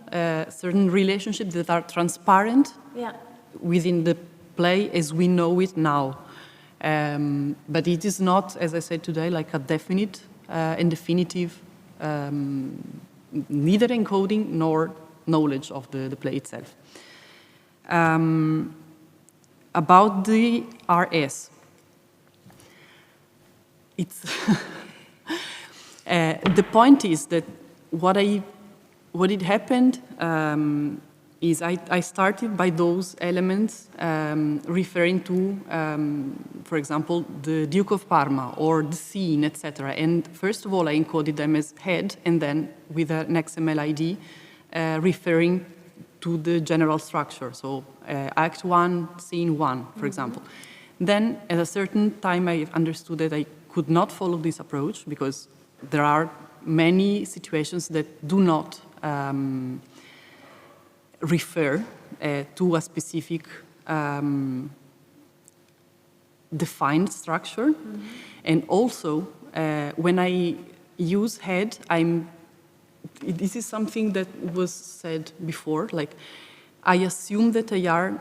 certain relationships that are transparent Yeah. within the play as we know it now. But it is not, as I said today, like a definite and definitive, neither encoding nor knowledge of the play itself. About the RS, it's the point is that what had happened is I started by those elements referring to, for example, the Duke of Parma or the scene, etc. And first of all, I encoded them as head, and then with an XML ID referring to the general structure. So Act 1, Scene 1, for example. Then at a certain time, I understood that I could not follow this approach because there are many situations that do not refer to a specific defined structure. And also, when I use head, this is something that was said before, like I assume that they are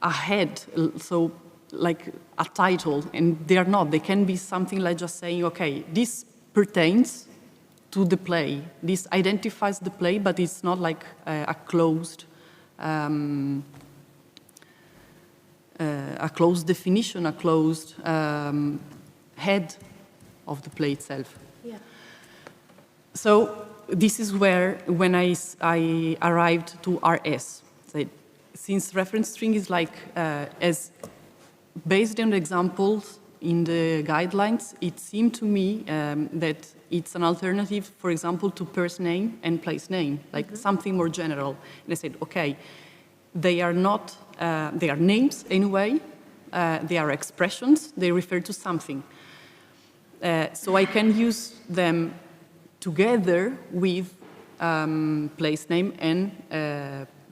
a head, so like a title, and they are not. They can be something like just saying, okay, this pertains to the play. This identifies the play, but it's not like a closed definition, a closed head of the play itself. Yeah. So this is where, when I arrived to RS, since reference string is like, as based on the examples in the guidelines, it seemed to me that it's an alternative, for example, to person name and place name, like something more general. And I said, okay, they are not, they are names anyway, they are expressions, they refer to something. So I can use them together with place name and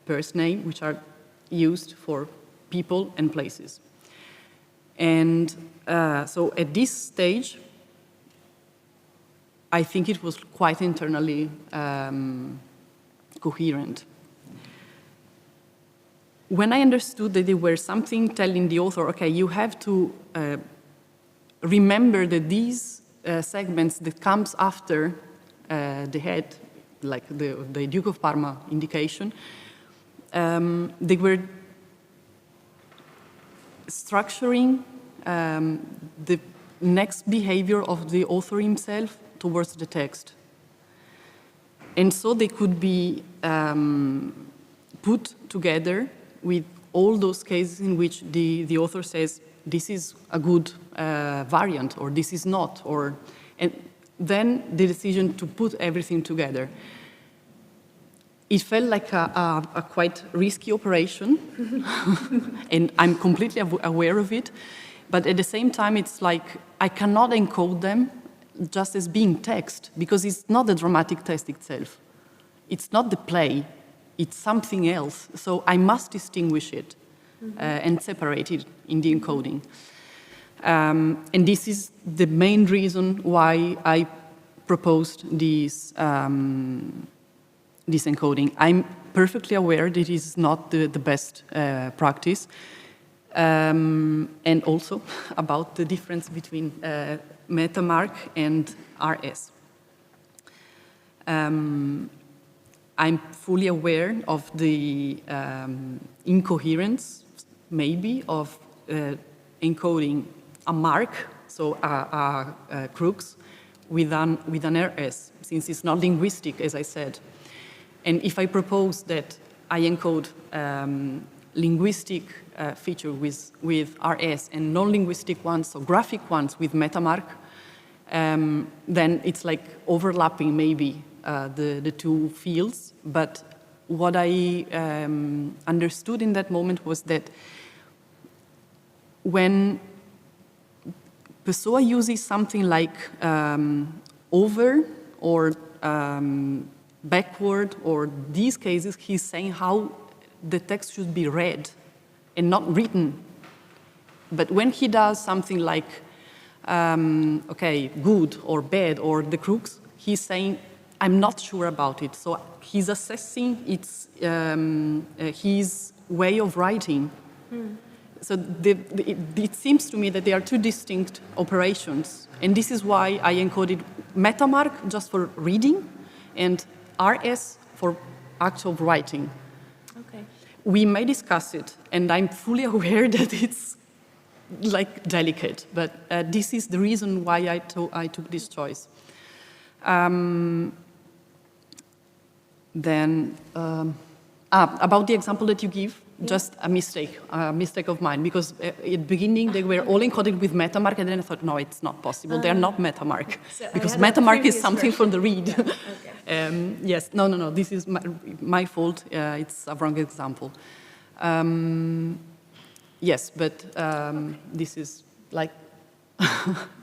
person name, which are used for people and places. And so at this stage, I think it was quite internally coherent. When I understood that there were something telling the author, okay, you have to remember that these segments that comes after the head, like the Duke of Parma indication, they were structuring the next behavior of the author himself towards the text. And so they could be put together with all those cases in which the author says, this is a good variant, or this is not, and then the decision to put everything together. It felt like a quite risky operation, and I'm completely aware of it, but at the same time, it's like I cannot encode them just as being text, because it's not the dramatic text itself. It's not the play, it's something else, so I must distinguish it and separate it in the encoding. And this is the main reason why I proposed this encoding. I'm perfectly aware that it is not the best practice, and also about the difference between MetaMark and RS. I'm fully aware of the incoherence, maybe, of encoding a mark, so a crux, with an RS, since it's not linguistic, as I said. And if I propose that I encode linguistic feature with RS and non-linguistic ones, so graphic ones with MetaMark, then it's like overlapping maybe the two fields. But what I understood in that moment was that when Pessoa uses something like over or backward or these cases, he's saying how the text should be read and not written. But when he does something like, okay, good or bad or the crux, he's saying, I'm not sure about it. So he's assessing his way of writing. So it seems to me that they are two distinct operations. And this is why I encoded MetaMark just for reading and RS for actual writing. Okay. We may discuss it, and I'm fully aware that it's like delicate, but this is the reason why I took this choice. Then, about the example that you give, just a mistake of mine, because at the beginning they were all encoded with MetaMark, and then I thought, no, it's not possible. They're not MetaMark, So because MetaMark is something version. for the read. Yeah. Okay. Yes, no, this is my fault. It's a wrong example. Yes, but this is like,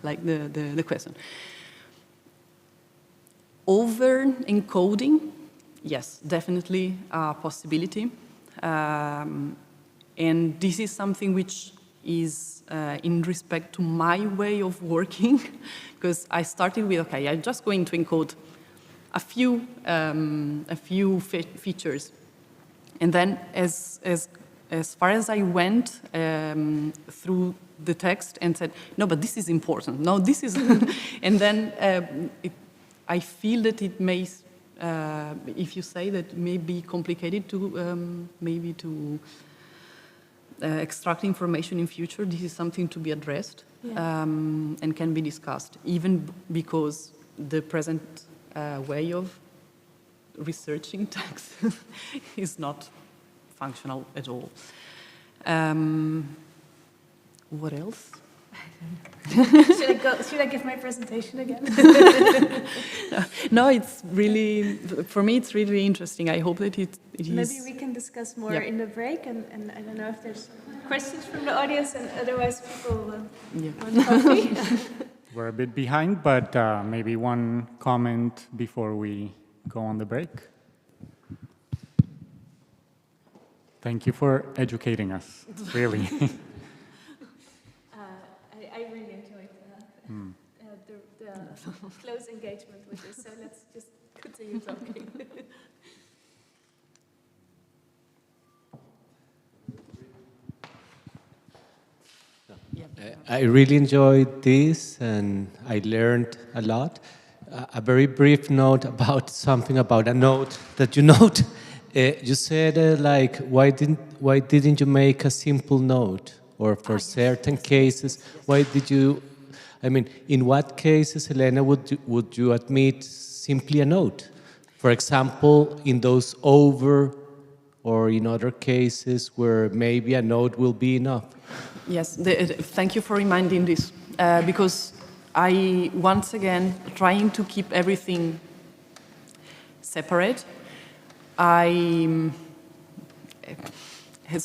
like the question. Over encoding, yes, definitely a possibility. And this is something which is in respect to my way of working, because I started with, okay, I'm just going to encode a few features. And then as far as I went through the text and said, no, but this is important. No, this is, and then I feel that it may, if you say that it may be complicated to maybe to extract information in future, this is something to be addressed and can be discussed, even because the present way of researching text is not functional at all. What else? Should I give my presentation again? No, it's really, for me, it's really interesting. I hope that it is. Maybe we can discuss more in the break, and I don't know if there's questions from the audience, and otherwise people will want coffee. We're a bit behind, but maybe one comment before we go on the break. Thank you for educating us, really. I really enjoyed the close engagement with this, so let's just continue talking. I really enjoyed this, and I learned a lot. A very brief note about something about a note that you note. You said like, why didn't you make a simple note? Or for certain cases, why did you? I mean, in what cases, Elena, would you admit simply a note? For example, in those over, or in other cases where maybe a note will be enough. Yes, thank you for reminding this, because I, once again, trying to keep everything separate, as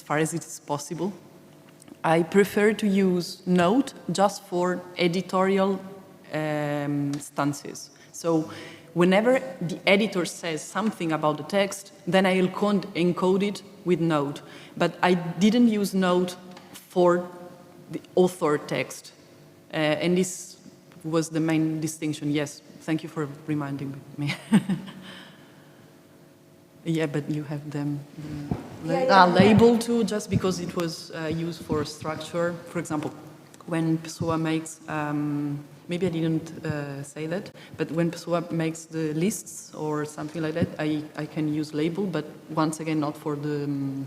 far as it is possible, I prefer to use note just for editorial stances. So whenever the editor says something about the text, then I'll encode it with note. But I didn't use note for the author text. And this was the main distinction. Yes, thank you for reminding me. Yeah, but you have them labeled too, just because it was used for structure. For example, when Pessoa makes, maybe I didn't say that, but when Pessoa makes the lists or something like that, I can use label, but once again, not for the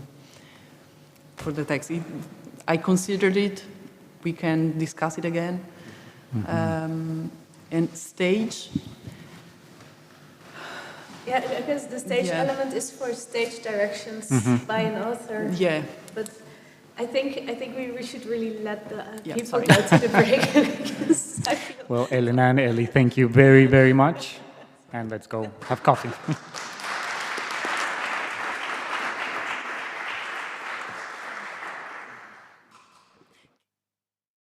text. I considered it. We can discuss it again. And stage. Yeah, because the stage Yeah. element is for stage directions by an author. Yeah. But I think we should really let the Yeah, people sorry. go to the break. Because I feel Well, Elena and Ellie, thank you very, very much. And let's go have coffee.